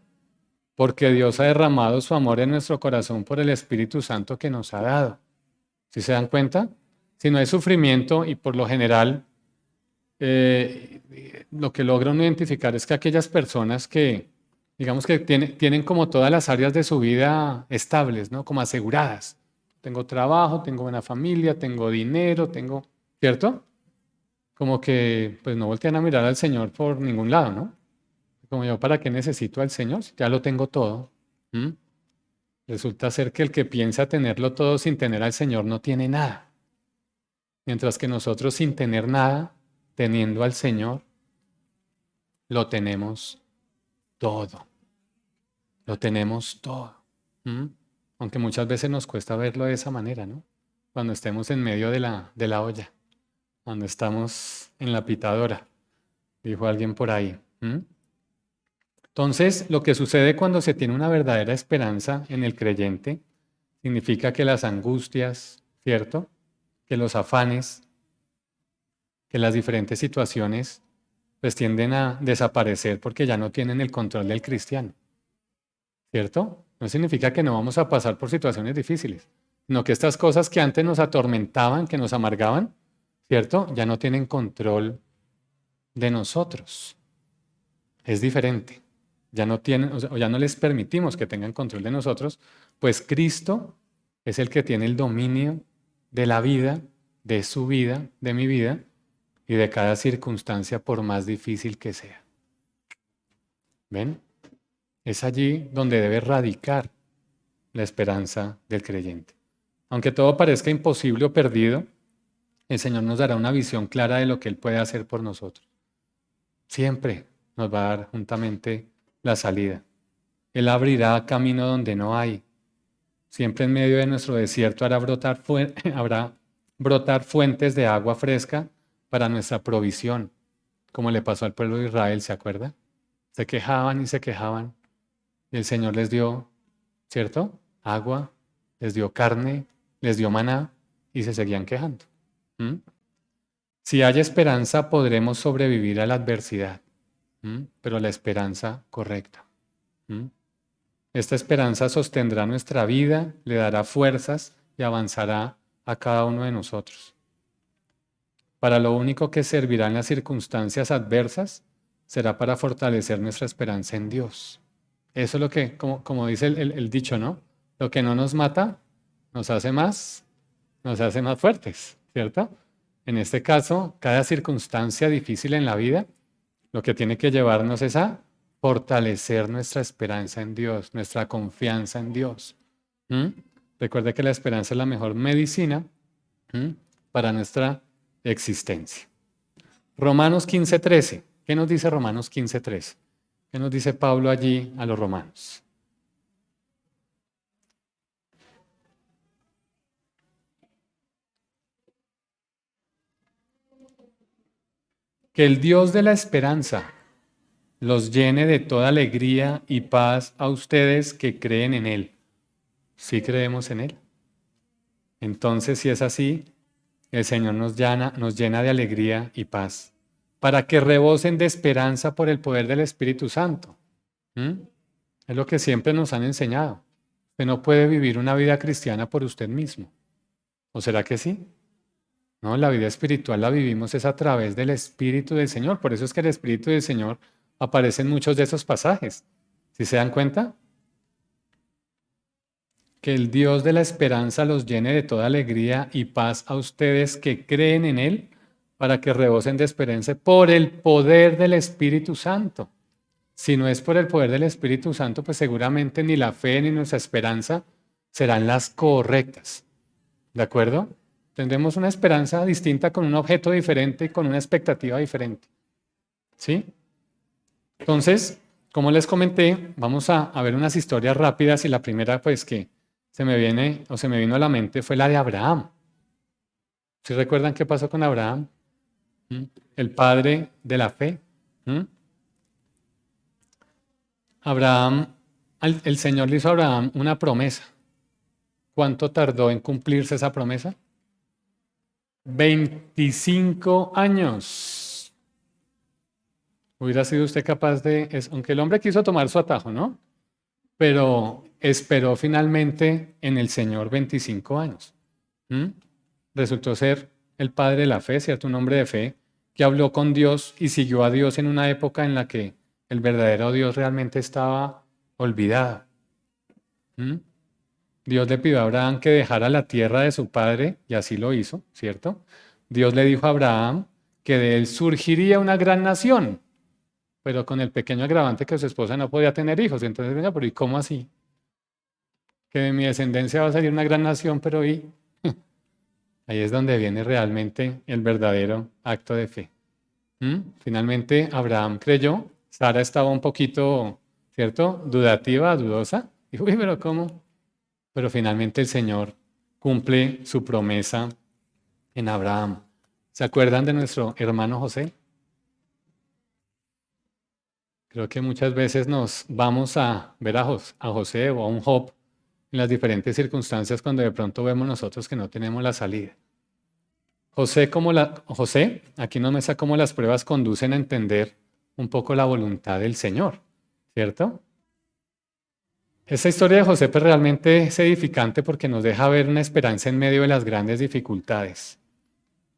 porque Dios ha derramado su amor en nuestro corazón por el Espíritu Santo que nos ha dado. ¿Sí se dan cuenta? Si no hay sufrimiento y por lo general lo que logro identificar es que aquellas personas que, digamos que tienen como todas las áreas de su vida estables, ¿no? Como aseguradas. Tengo trabajo, tengo buena familia, tengo dinero, ¿cierto? Como que pues no voltean a mirar al Señor por ningún lado, ¿no? Como yo, ¿para qué necesito al Señor? Si ya lo tengo todo. ¿Mm? Resulta ser que el que piensa tenerlo todo sin tener al Señor no tiene nada. Mientras que nosotros sin tener nada, teniendo al Señor, lo tenemos todo. Lo tenemos todo. ¿Mm? Aunque muchas veces nos cuesta verlo de esa manera, ¿no? Cuando estemos en medio de la olla, cuando estamos en la pitadora, dijo alguien por ahí. ¿Mm? Entonces, lo que sucede cuando se tiene una verdadera esperanza en el creyente, significa que las angustias, ¿cierto? Que los afanes, que las diferentes situaciones, pues tienden a desaparecer porque ya no tienen el control del cristiano, ¿cierto? No significa que no vamos a pasar por situaciones difíciles, sino que estas cosas que antes nos atormentaban, que nos amargaban, ¿cierto? Ya no tienen control de nosotros. Es diferente. Ya no tienen, o ya no les permitimos que tengan control de nosotros, pues Cristo es el que tiene el dominio de la vida, de su vida, de mi vida y de cada circunstancia por más difícil que sea. ¿Ven? Es allí donde debe radicar la esperanza del creyente. Aunque todo parezca imposible o perdido, el Señor nos dará una visión clara de lo que Él puede hacer por nosotros. Siempre nos va a dar juntamente la salida. Él abrirá camino donde no hay. Siempre en medio de nuestro desierto hará brotar fuentes de agua fresca para nuestra provisión, como le pasó al pueblo de Israel, ¿se acuerda? Se quejaban y se quejaban. Y el Señor les dio, ¿cierto? Agua, les dio carne, les dio maná y se seguían quejando. ¿Mm? Si hay esperanza, podremos sobrevivir a la adversidad, pero la esperanza correcta. Esta esperanza sostendrá nuestra vida, le dará fuerzas y avanzará a cada uno de nosotros. Para lo único que servirá en las circunstancias adversas será para fortalecer nuestra esperanza en Dios. Eso es lo que, como dice el dicho, ¿no? Lo que no nos mata nos hace más fuertes, ¿cierto? En este caso, cada circunstancia difícil en la vida, lo que tiene que llevarnos es a fortalecer nuestra esperanza en Dios, nuestra confianza en Dios. Recuerde que la esperanza es la mejor medicina para nuestra existencia. Romanos 15:13. ¿Qué nos dice Romanos 15:13? ¿Qué nos dice Pablo allí a los romanos? Que el Dios de la esperanza los llene de toda alegría y paz a ustedes que creen en Él. ¿Sí creemos en Él? Entonces, si es así, el Señor nos llena de alegría y paz, para que rebosen de esperanza por el poder del Espíritu Santo. Es lo que siempre nos han enseñado. Usted no puede vivir una vida cristiana por usted mismo. ¿O será que sí? No, la vida espiritual la vivimos es a través del Espíritu del Señor. Por eso es que el Espíritu del Señor aparece en muchos de esos pasajes. ¿Sí se dan cuenta? Que el Dios de la esperanza los llene de toda alegría y paz a ustedes que creen en Él, para que rebosen de esperanza por el poder del Espíritu Santo. Si no es por el poder del Espíritu Santo, pues seguramente ni la fe ni nuestra esperanza serán las correctas. ¿De acuerdo? Tendremos una esperanza distinta con un objeto diferente, con una expectativa diferente. ¿Sí? Entonces, como les comenté, vamos a ver unas historias rápidas y la primera pues que se me vino a la mente fue la de Abraham. ¿Sí recuerdan qué pasó con Abraham? ¿Mm? El padre de la fe. ¿Mm? El Señor le hizo a Abraham una promesa. ¿Cuánto tardó en cumplirse esa promesa? 25 años. Hubiera sido usted capaz aunque el hombre quiso tomar su atajo, ¿no? Pero esperó finalmente en el Señor 25 años. ¿Mm? Resultó ser el padre de la fe, ¿cierto? Un hombre de fe que habló con Dios y siguió a Dios en una época en la que el verdadero Dios realmente estaba olvidado. ¿Mm? Dios le pidió a Abraham que dejara la tierra de su padre y así lo hizo, ¿cierto? Dios le dijo a Abraham que de él surgiría una gran nación, pero con el pequeño agravante que su esposa no podía tener hijos. Entonces, venga, pero ¿y cómo así? Que de mi descendencia va a salir una gran nación, pero ¿y? Ahí es donde viene realmente el verdadero acto de fe. Finalmente, Abraham creyó, Sara estaba un poquito, ¿cierto? Dudativa, dudosa. Dijo, uy, pero ¿cómo? Pero finalmente el Señor cumple su promesa en Abraham. ¿Se acuerdan de nuestro hermano José? Creo que muchas veces nos vamos a ver a José o a un Job en las diferentes circunstancias cuando de pronto vemos nosotros que no tenemos la salida. José, aquí nos muestra cómo las pruebas conducen a entender un poco la voluntad del Señor, ¿cierto? Esta historia de José pues, realmente es edificante porque nos deja ver una esperanza en medio de las grandes dificultades.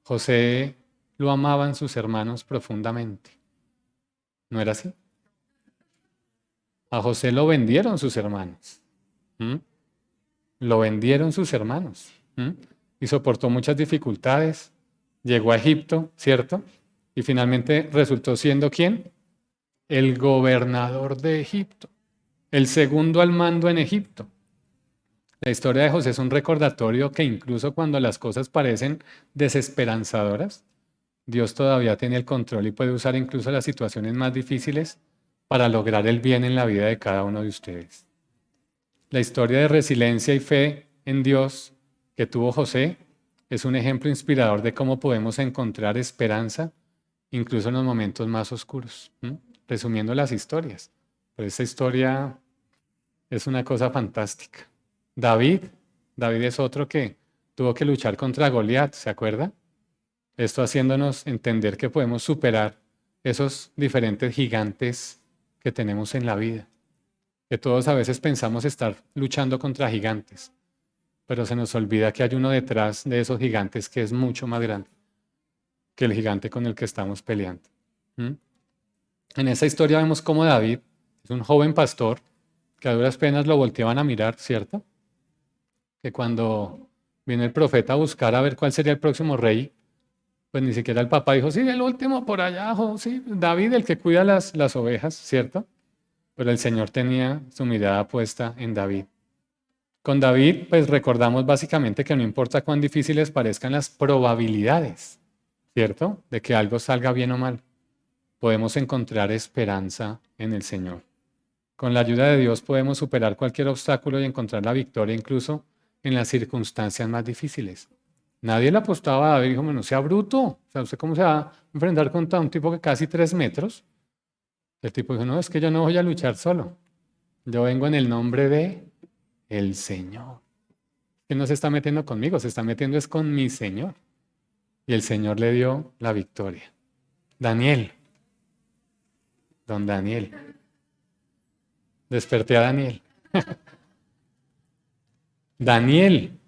José lo amaban sus hermanos profundamente. ¿No era así? A José lo vendieron sus hermanos. ¿Mm? Lo vendieron sus hermanos. ¿Mm? Y soportó muchas dificultades. Llegó a Egipto, ¿cierto? Y finalmente resultó siendo ¿quién? El gobernador de Egipto. El segundo al mando en Egipto. La historia de José es un recordatorio que incluso cuando las cosas parecen desesperanzadoras, Dios todavía tiene el control y puede usar incluso las situaciones más difíciles para lograr el bien en la vida de cada uno de ustedes. La historia de resiliencia y fe en Dios que tuvo José es un ejemplo inspirador de cómo podemos encontrar esperanza incluso en los momentos más oscuros. Resumiendo las historias, pero esta historia es una cosa fantástica. David es otro que tuvo que luchar contra Goliat, ¿se acuerda? Esto haciéndonos entender que podemos superar esos diferentes gigantes que tenemos en la vida. Que todos a veces pensamos estar luchando contra gigantes, pero se nos olvida que hay uno detrás de esos gigantes que es mucho más grande que el gigante con el que estamos peleando. En esa historia vemos cómo David es un joven pastor que a duras penas lo volteaban a mirar, ¿cierto? Que cuando viene el profeta a buscar a ver cuál sería el próximo rey, pues ni siquiera el papá dijo, sí, el último por allá, sí, David, el que cuida las ovejas, ¿cierto? Pero el Señor tenía su mirada puesta en David. Con David, pues recordamos básicamente que no importa cuán difíciles parezcan las probabilidades, ¿cierto? De que algo salga bien o mal, podemos encontrar esperanza en el Señor. Con la ayuda de Dios podemos superar cualquier obstáculo y encontrar la victoria incluso en las circunstancias más difíciles. Nadie le apostaba a David, dijo, no sea bruto. O sea, ¿usted cómo se va a enfrentar contra un tipo que casi 3 metros? El tipo dijo, no, es que yo no voy a luchar solo. Yo vengo en el nombre de el Señor. Que no se está metiendo conmigo, se está metiendo es con mi Señor. Y el Señor le dio la victoria. Daniel. Don Daniel. Desperté a Daniel. Daniel.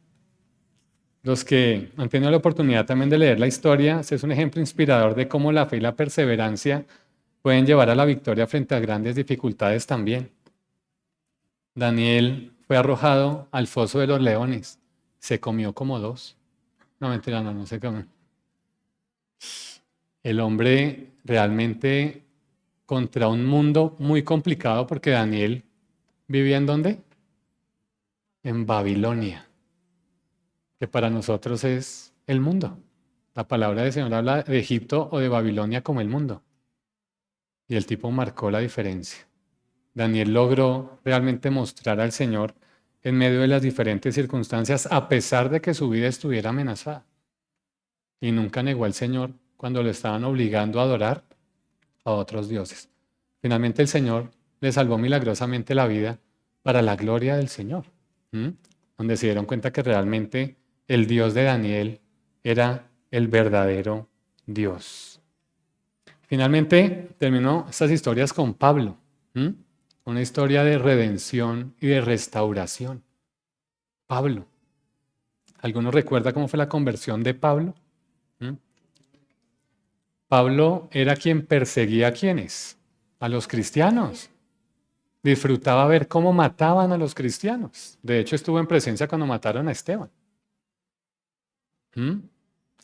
Los que han tenido la oportunidad también de leer la historia, es un ejemplo inspirador de cómo la fe y la perseverancia pueden llevar a la victoria frente a grandes dificultades también. Daniel fue arrojado al foso de los leones. Se comió como 2. No, mentira, no se comió. El hombre realmente contra un mundo muy complicado porque Daniel vivía ¿en dónde? En Babilonia, que para nosotros es el mundo. La palabra del Señor habla de Egipto o de Babilonia como el mundo. Y el tipo marcó la diferencia. Daniel logró realmente mostrar al Señor en medio de las diferentes circunstancias, a pesar de que su vida estuviera amenazada. Y nunca negó al Señor cuando lo estaban obligando a adorar a otros dioses. Finalmente el Señor le salvó milagrosamente la vida para la gloria del Señor, donde se dieron cuenta que realmente el Dios de Daniel era el verdadero Dios. Finalmente terminó estas historias con Pablo, una historia de redención y de restauración. Pablo. ¿Alguno recuerda cómo fue la conversión de Pablo? Pablo era quien perseguía a quienes, a los cristianos. Disfrutaba ver cómo mataban a los cristianos. De hecho, estuvo en presencia cuando mataron a Esteban.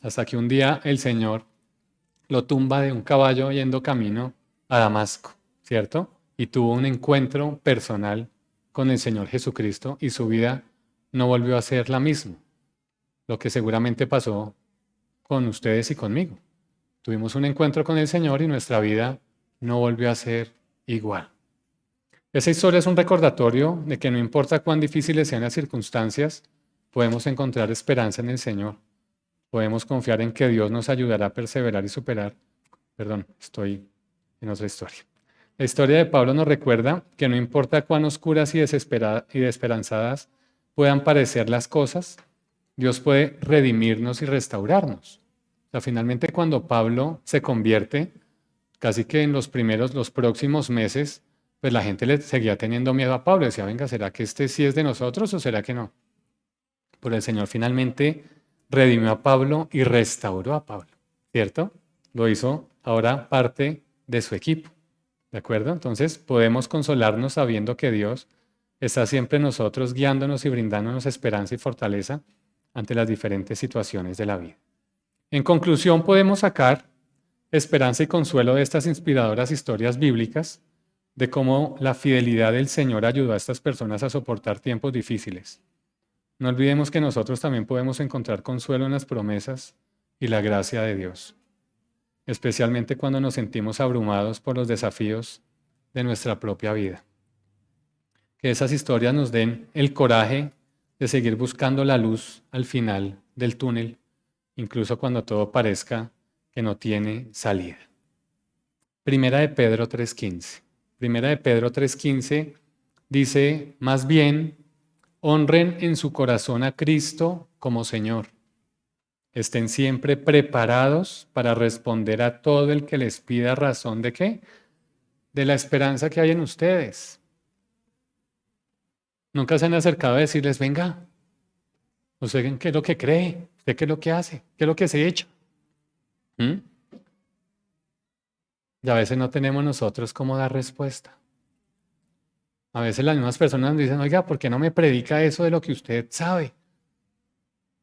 Hasta que un día el Señor lo tumba de un caballo yendo camino a Damasco, ¿cierto? Y tuvo un encuentro personal con el Señor Jesucristo y su vida no volvió a ser la misma. Lo que seguramente pasó con ustedes y conmigo. Tuvimos un encuentro con el Señor y nuestra vida no volvió a ser igual. Esa historia es un recordatorio de que no importa cuán difíciles sean las circunstancias, podemos encontrar esperanza en el Señor. Podemos confiar en que Dios nos ayudará a perseverar y superar. Perdón, estoy en otra historia. La historia de Pablo nos recuerda que no importa cuán oscuras y desesperanzadas puedan parecer las cosas, Dios puede redimirnos y restaurarnos. O sea, finalmente cuando Pablo se convierte, casi que en los próximos meses, pues la gente le seguía teniendo miedo a Pablo. Decía, venga, ¿será que este sí es de nosotros o será que no? Pero el Señor finalmente redimió a Pablo y restauró a Pablo, ¿cierto? Lo hizo ahora parte de su equipo, ¿de acuerdo? Entonces podemos consolarnos sabiendo que Dios está siempre en nosotros, guiándonos y brindándonos esperanza y fortaleza ante las diferentes situaciones de la vida. En conclusión, podemos sacar esperanza y consuelo de estas inspiradoras historias bíblicas de cómo la fidelidad del Señor ayudó a estas personas a soportar tiempos difíciles. No olvidemos que nosotros también podemos encontrar consuelo en las promesas y la gracia de Dios, especialmente cuando nos sentimos abrumados por los desafíos de nuestra propia vida. Que esas historias nos den el coraje de seguir buscando la luz al final del túnel, incluso cuando todo parezca que no tiene salida. Primera de Pedro 3:15. Primera de Pedro 3:15 dice, más bien, honren en su corazón a Cristo como Señor. Estén siempre preparados para responder a todo el que les pida razón de ¿qué? De la esperanza que hay en ustedes. Nunca se han acercado a decirles, venga, ¿usted qué es lo que cree? ¿Usted qué es lo que hace? ¿Qué es lo que se echa? Y a veces no tenemos nosotros cómo dar respuesta. A veces las mismas personas nos dicen, oiga, ¿por qué no me predica eso de lo que usted sabe?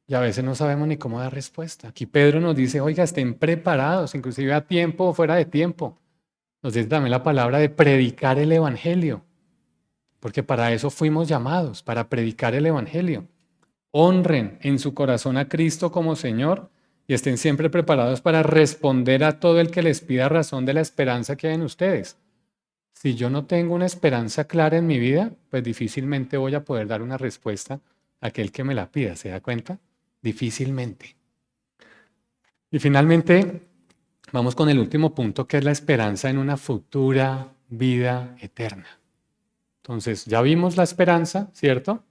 Y a veces no sabemos ni cómo dar respuesta. Aquí Pedro nos dice, oiga, estén preparados, inclusive a tiempo o fuera de tiempo. Nos dice también la palabra de predicar el Evangelio, porque para eso fuimos llamados, para predicar el Evangelio. Honren en su corazón a Cristo como Señor y estén siempre preparados para responder a todo el que les pida razón de la esperanza que hay en ustedes. Si yo no tengo una esperanza clara en mi vida, pues difícilmente voy a poder dar una respuesta a aquel que me la pida. ¿Se da cuenta? Difícilmente. Y finalmente, vamos con el último punto, que es la esperanza en una futura vida eterna. Entonces, ya vimos la esperanza, ¿cierto?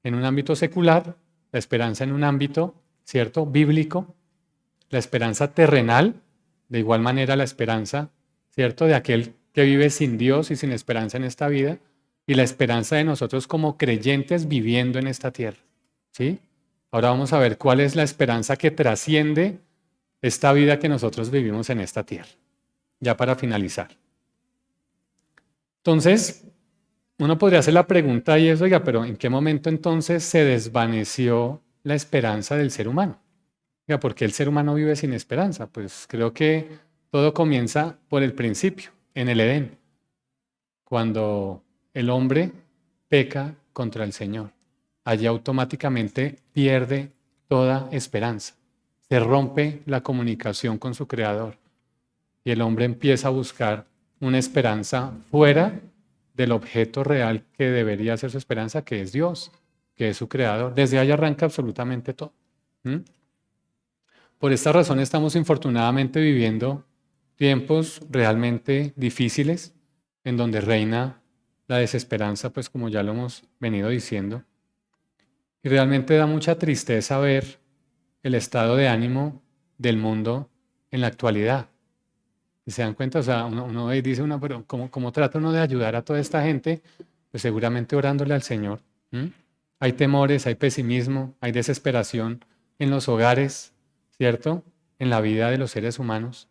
En un ámbito secular, la esperanza en un ámbito, ¿cierto? Bíblico, la esperanza terrenal, de igual manera la esperanza, ¿cierto? De aquel que vive sin Dios y sin esperanza en esta vida, y la esperanza de nosotros como creyentes viviendo en esta tierra, ¿sí? Ahora vamos a ver cuál es la esperanza que trasciende esta vida que nosotros vivimos en esta tierra, ya para finalizar. Entonces, uno podría hacer la pregunta y es, oiga, pero ¿en qué momento entonces se desvaneció la esperanza del ser humano? Oiga, ¿por qué el ser humano vive sin esperanza? Pues creo que todo comienza por el principio, en el Edén, cuando el hombre peca contra el Señor. Allí automáticamente pierde toda esperanza. Se rompe la comunicación con su Creador y el hombre empieza a buscar una esperanza fuera del objeto real que debería ser su esperanza, que es Dios, que es su Creador. Desde ahí arranca absolutamente todo. ¿Mm? Por esta razón estamos infortunadamente viviendo tiempos realmente difíciles en donde reina la desesperanza, pues como ya lo hemos venido diciendo. Y realmente da mucha tristeza ver el estado de ánimo del mundo en la actualidad. Y se dan cuenta, o sea, uno dice, pero ¿cómo trata uno de ayudar a toda esta gente? Pues seguramente orándole al Señor. ¿Mm? Hay temores, hay pesimismo, hay desesperación en los hogares, ¿cierto? En la vida de los seres humanos.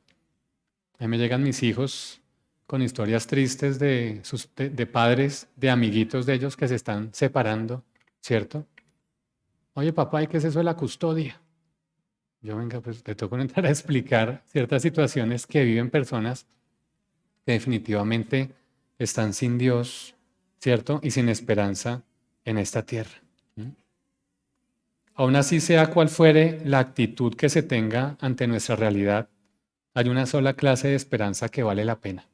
A mí me llegan mis hijos con historias tristes de padres, de amiguitos de ellos que se están separando, ¿cierto? Oye, papá, ¿y qué es eso de la custodia? Yo, venga, pues te toca entrar a explicar ciertas situaciones que viven personas que definitivamente están sin Dios, ¿cierto? Y sin esperanza en esta tierra. ¿Mm? Aún así, sea cual fuere la actitud que se tenga ante nuestra realidad, hay una sola clase de esperanza que vale la pena,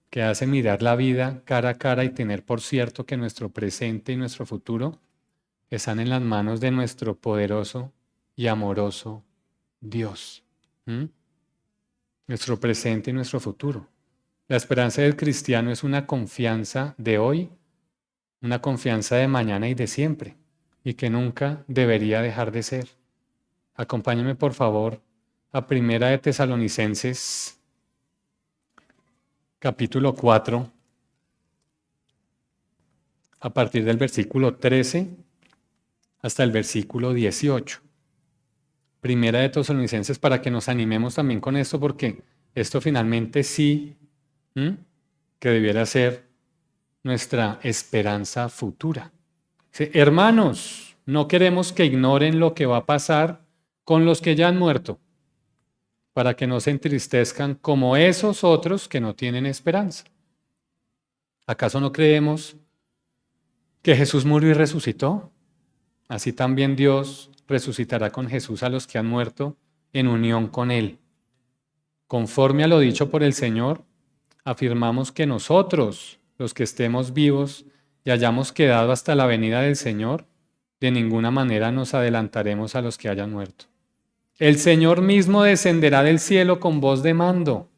que hace mirar la vida cara a cara y tener por cierto que nuestro presente y nuestro futuro están en las manos de nuestro poderoso y amoroso Dios. ¿Mm? Nuestro presente y nuestro futuro. La esperanza del cristiano es una confianza de hoy, una confianza de mañana y de siempre, y que nunca debería dejar de ser. Acompáñenme, por favor, a Primera de Tesalonicenses, capítulo 4, a partir del versículo 13 hasta el versículo 18. Primera de Tesalonicenses, para que nos animemos también con esto, porque esto finalmente sí, que debiera ser nuestra esperanza futura. Dice, hermanos, no queremos que ignoren lo que va a pasar con los que ya han muerto, para que no se entristezcan como esos otros que no tienen esperanza. ¿Acaso no creemos que Jesús murió y resucitó? Así también Dios resucitará con Jesús a los que han muerto en unión con Él. Conforme a lo dicho por el Señor, afirmamos que nosotros, los que estemos vivos y hayamos quedado hasta la venida del Señor, de ninguna manera nos adelantaremos a los que hayan muerto. El Señor mismo descenderá del cielo con voz de mando,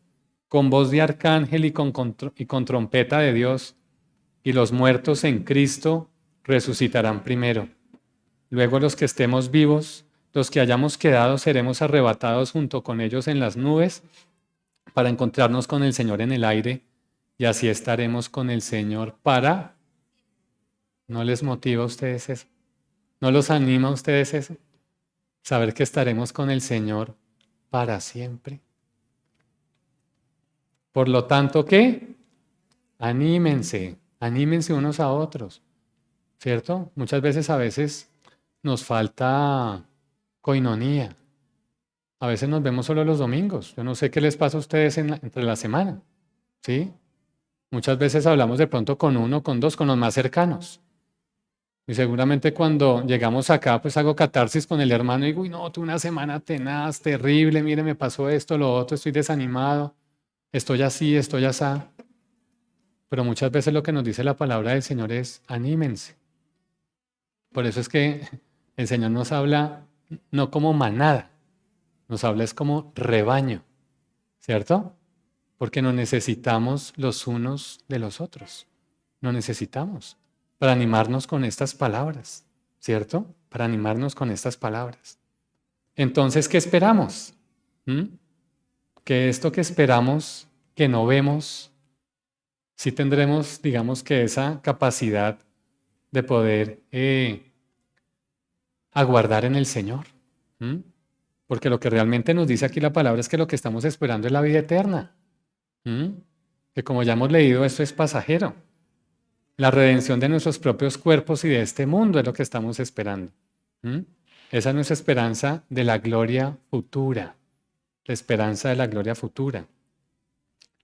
con voz de arcángel y con trompeta de Dios, y los muertos en Cristo resucitarán primero. Luego los que estemos vivos, los que hayamos quedado, seremos arrebatados junto con ellos en las nubes para encontrarnos con el Señor en el aire, y así estaremos con el Señor para... ¿No les motiva a ustedes eso? ¿No los anima a ustedes eso? Saber que estaremos con el Señor para siempre. Por lo tanto, ¿qué? Anímense unos a otros, ¿cierto? Muchas veces nos falta coinonía. A veces nos vemos solo los domingos. Yo no sé qué les pasa a ustedes entre la semana, ¿sí? Muchas veces hablamos de pronto con uno, con dos, con los más cercanos. Y seguramente cuando llegamos acá, pues hago catarsis con el hermano y digo, uy, no, tuve una semana tenaz, terrible, mire, me pasó esto, lo otro, estoy desanimado, estoy así, estoy así. Pero muchas veces lo que nos dice la palabra del Señor es, anímense. Por eso es que el Señor nos habla no como manada, nos habla es como rebaño, ¿cierto? Porque nos necesitamos los unos de los otros, nos necesitamos para animarnos con estas palabras, ¿cierto? Para animarnos con estas palabras. Entonces, ¿qué esperamos? Que esto que esperamos, que no vemos, sí tendremos, digamos que esa capacidad de poder aguardar en el Señor. Porque lo que realmente nos dice aquí la palabra es que lo que estamos esperando es la vida eterna. Que como ya hemos leído, esto es pasajero. La redención de nuestros propios cuerpos y de este mundo es lo que estamos esperando. Esa es nuestra esperanza de la gloria futura. La esperanza de la gloria futura.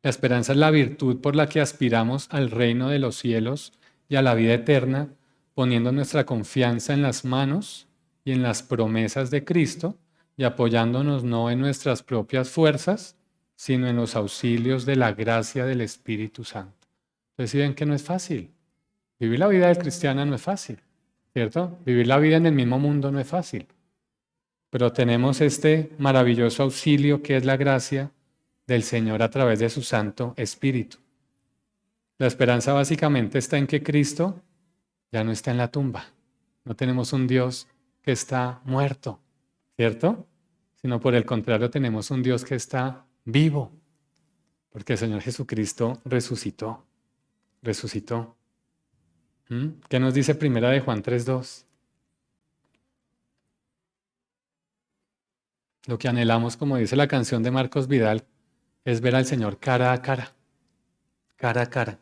La esperanza es la virtud por la que aspiramos al reino de los cielos y a la vida eterna, poniendo nuestra confianza en las manos y en las promesas de Cristo y apoyándonos no en nuestras propias fuerzas, sino en los auxilios de la gracia del Espíritu Santo. Entonces, ¿sí ven que no es fácil? Vivir la vida del cristiano no es fácil, ¿cierto? Vivir la vida en el mismo mundo no es fácil. Pero tenemos este maravilloso auxilio que es la gracia del Señor a través de su Santo Espíritu. La esperanza básicamente está en que Cristo ya no está en la tumba. No tenemos un Dios que está muerto, ¿cierto? Sino por el contrario tenemos un Dios que está vivo, porque el Señor Jesucristo resucitó. ¿Qué nos dice Primera de Juan 3:2? Lo que anhelamos, como dice la canción de Marcos Vidal, es ver al Señor cara a cara, cara a cara.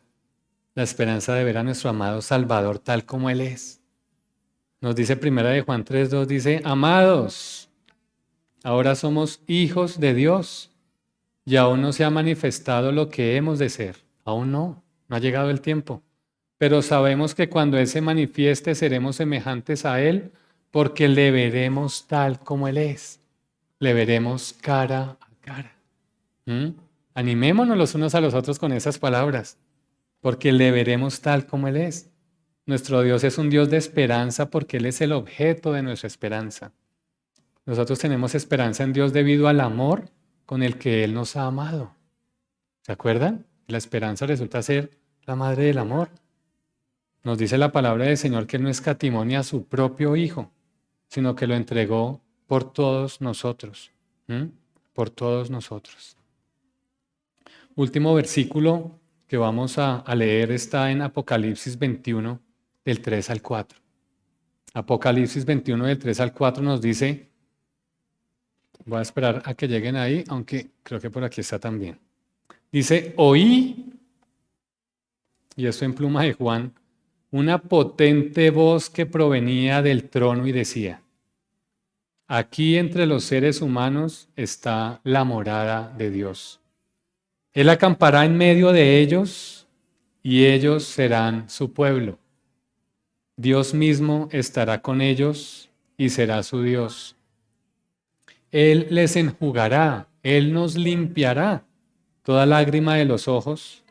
La esperanza de ver a nuestro amado Salvador tal como Él es. Nos dice Primera de Juan 3:2, dice, amados, ahora somos hijos de Dios y aún no se ha manifestado lo que hemos de ser. Aún no ha llegado el tiempo. Pero sabemos que cuando Él se manifieste seremos semejantes a Él porque le veremos tal como Él es. Le veremos cara a cara. Animémonos los unos a los otros con esas palabras, porque le veremos tal como Él es. Nuestro Dios es un Dios de esperanza porque Él es el objeto de nuestra esperanza. Nosotros tenemos esperanza en Dios debido al amor con el que Él nos ha amado. ¿Se acuerdan? La esperanza resulta ser la madre del amor. Nos dice la palabra del Señor que Él no escatimó ni a su propio Hijo, sino que lo entregó por todos nosotros. Por todos nosotros. Último versículo que vamos a leer está en Apocalipsis 21, del 3 al 4. Apocalipsis 21, del 3 al 4 nos dice, voy a esperar a que lleguen ahí, aunque creo que por aquí está también. Dice, oí, y esto en pluma de Juan, una potente voz que provenía del trono y decía, aquí entre los seres humanos está la morada de Dios. Él acampará en medio de ellos y ellos serán su pueblo. Dios mismo estará con ellos y será su Dios. Él les enjugará, Él nos limpiará toda lágrima de los ojos.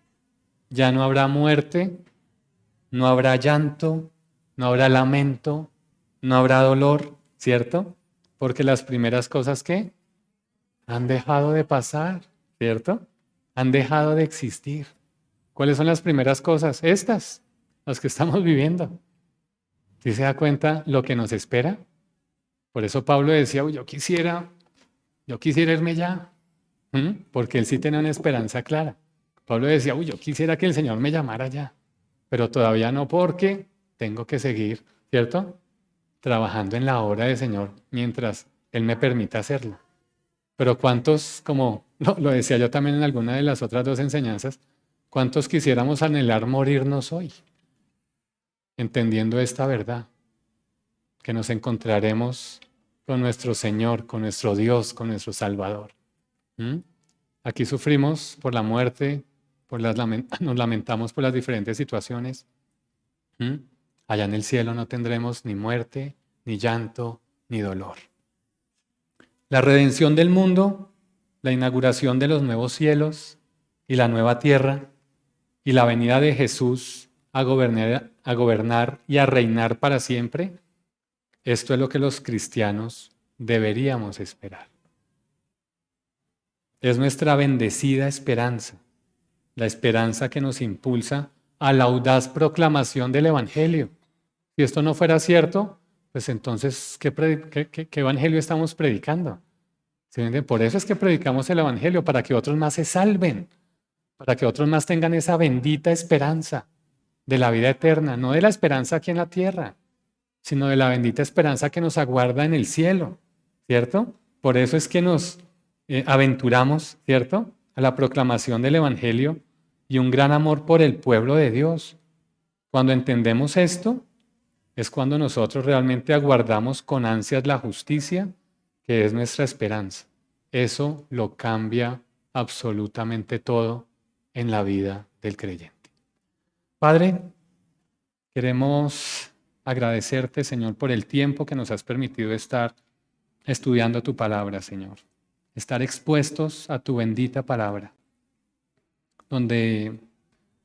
Ya no habrá muerte, no habrá llanto, no habrá lamento, no habrá dolor, ¿cierto? Porque las primeras cosas que han dejado de pasar, ¿cierto? Han dejado de existir. ¿Cuáles son las primeras cosas? Estas, las que estamos viviendo. ¿Sí se da cuenta lo que nos espera? Por eso Pablo decía, uy, yo quisiera irme ya, porque él sí tenía una esperanza clara. Pablo decía, uy, yo quisiera que el Señor me llamara ya, pero todavía no porque tengo que seguir, ¿cierto? Trabajando en la obra del Señor mientras Él me permita hacerlo. Pero ¿cuántos, como lo decía yo también en alguna de las otras dos enseñanzas, cuántos quisiéramos anhelar morirnos hoy? Entendiendo esta verdad, que nos encontraremos con nuestro Señor, con nuestro Dios, con nuestro Salvador. Aquí sufrimos por la muerte, nos lamentamos por las diferentes situaciones. Allá en el cielo no tendremos ni muerte, ni llanto, ni dolor. La redención del mundo, la inauguración de los nuevos cielos y la nueva tierra, y la venida de Jesús a gobernar y a reinar para siempre, esto es lo que los cristianos deberíamos esperar. Es nuestra bendecida esperanza, la esperanza que nos impulsa a la audaz proclamación del Evangelio. Si esto no fuera cierto, pues entonces, ¿qué evangelio estamos predicando? ¿Sí? Por eso es que predicamos el Evangelio, para que otros más se salven, para que otros más tengan esa bendita esperanza de la vida eterna, no de la esperanza aquí en la tierra, sino de la bendita esperanza que nos aguarda en el cielo, ¿cierto? Por eso es que nos aventuramos, ¿cierto?, a la proclamación del Evangelio y un gran amor por el pueblo de Dios. Cuando entendemos esto, es cuando nosotros realmente aguardamos con ansias la justicia, que es nuestra esperanza. Eso lo cambia absolutamente todo en la vida del creyente. Padre, queremos agradecerte, Señor, por el tiempo que nos has permitido estar estudiando tu palabra, Señor. Estar expuestos a tu bendita palabra, donde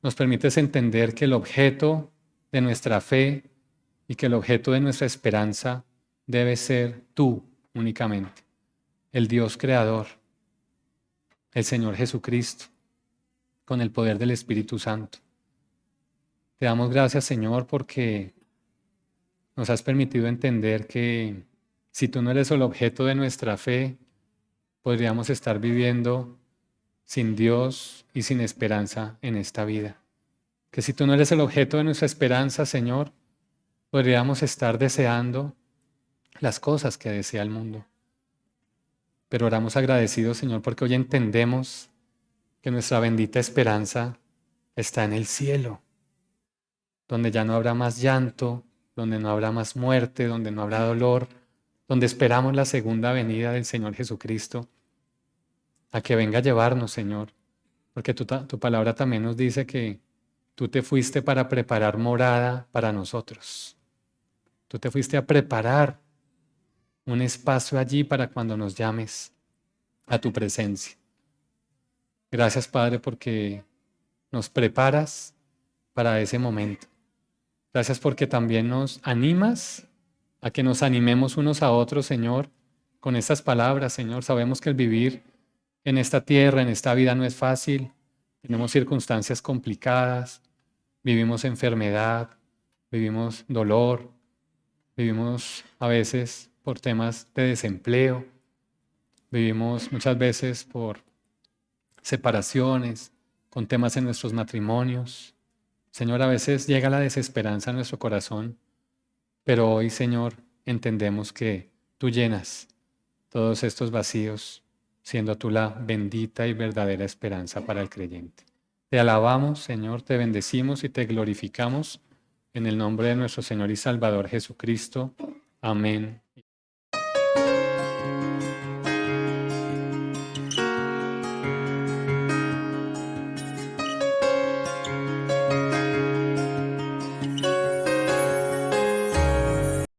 nos permites entender que el objeto de nuestra fe y que el objeto de nuestra esperanza debe ser tú únicamente, el Dios creador, el Señor Jesucristo, con el poder del Espíritu Santo. Te damos gracias, Señor, porque nos has permitido entender que si tú no eres el objeto de nuestra fe, podríamos estar viviendo sin Dios y sin esperanza en esta vida. Que si tú no eres el objeto de nuestra esperanza, Señor, podríamos estar deseando las cosas que desea el mundo. Pero oramos agradecidos, Señor, porque hoy entendemos que nuestra bendita esperanza está en el cielo, donde ya no habrá más llanto, donde no habrá más muerte, donde no habrá dolor, donde esperamos la segunda venida del Señor Jesucristo, a que venga a llevarnos, Señor, porque tu palabra también nos dice que tú te fuiste para preparar morada para nosotros. Tú te fuiste a preparar un espacio allí para cuando nos llames a tu presencia. Gracias, Padre, porque nos preparas para ese momento. Gracias porque también nos animas a que nos animemos unos a otros, Señor, con estas palabras, Señor. Sabemos que el vivir en esta tierra, en esta vida no es fácil. Tenemos circunstancias complicadas, vivimos enfermedad, vivimos dolor, vivimos a veces por temas de desempleo, vivimos muchas veces por separaciones, con temas en nuestros matrimonios. Señor, a veces llega la desesperanza a nuestro corazón, pero hoy, Señor, entendemos que tú llenas todos estos vacíos, siendo tú la bendita y verdadera esperanza para el creyente. Te alabamos, Señor, te bendecimos y te glorificamos en el nombre de nuestro Señor y Salvador Jesucristo. Amén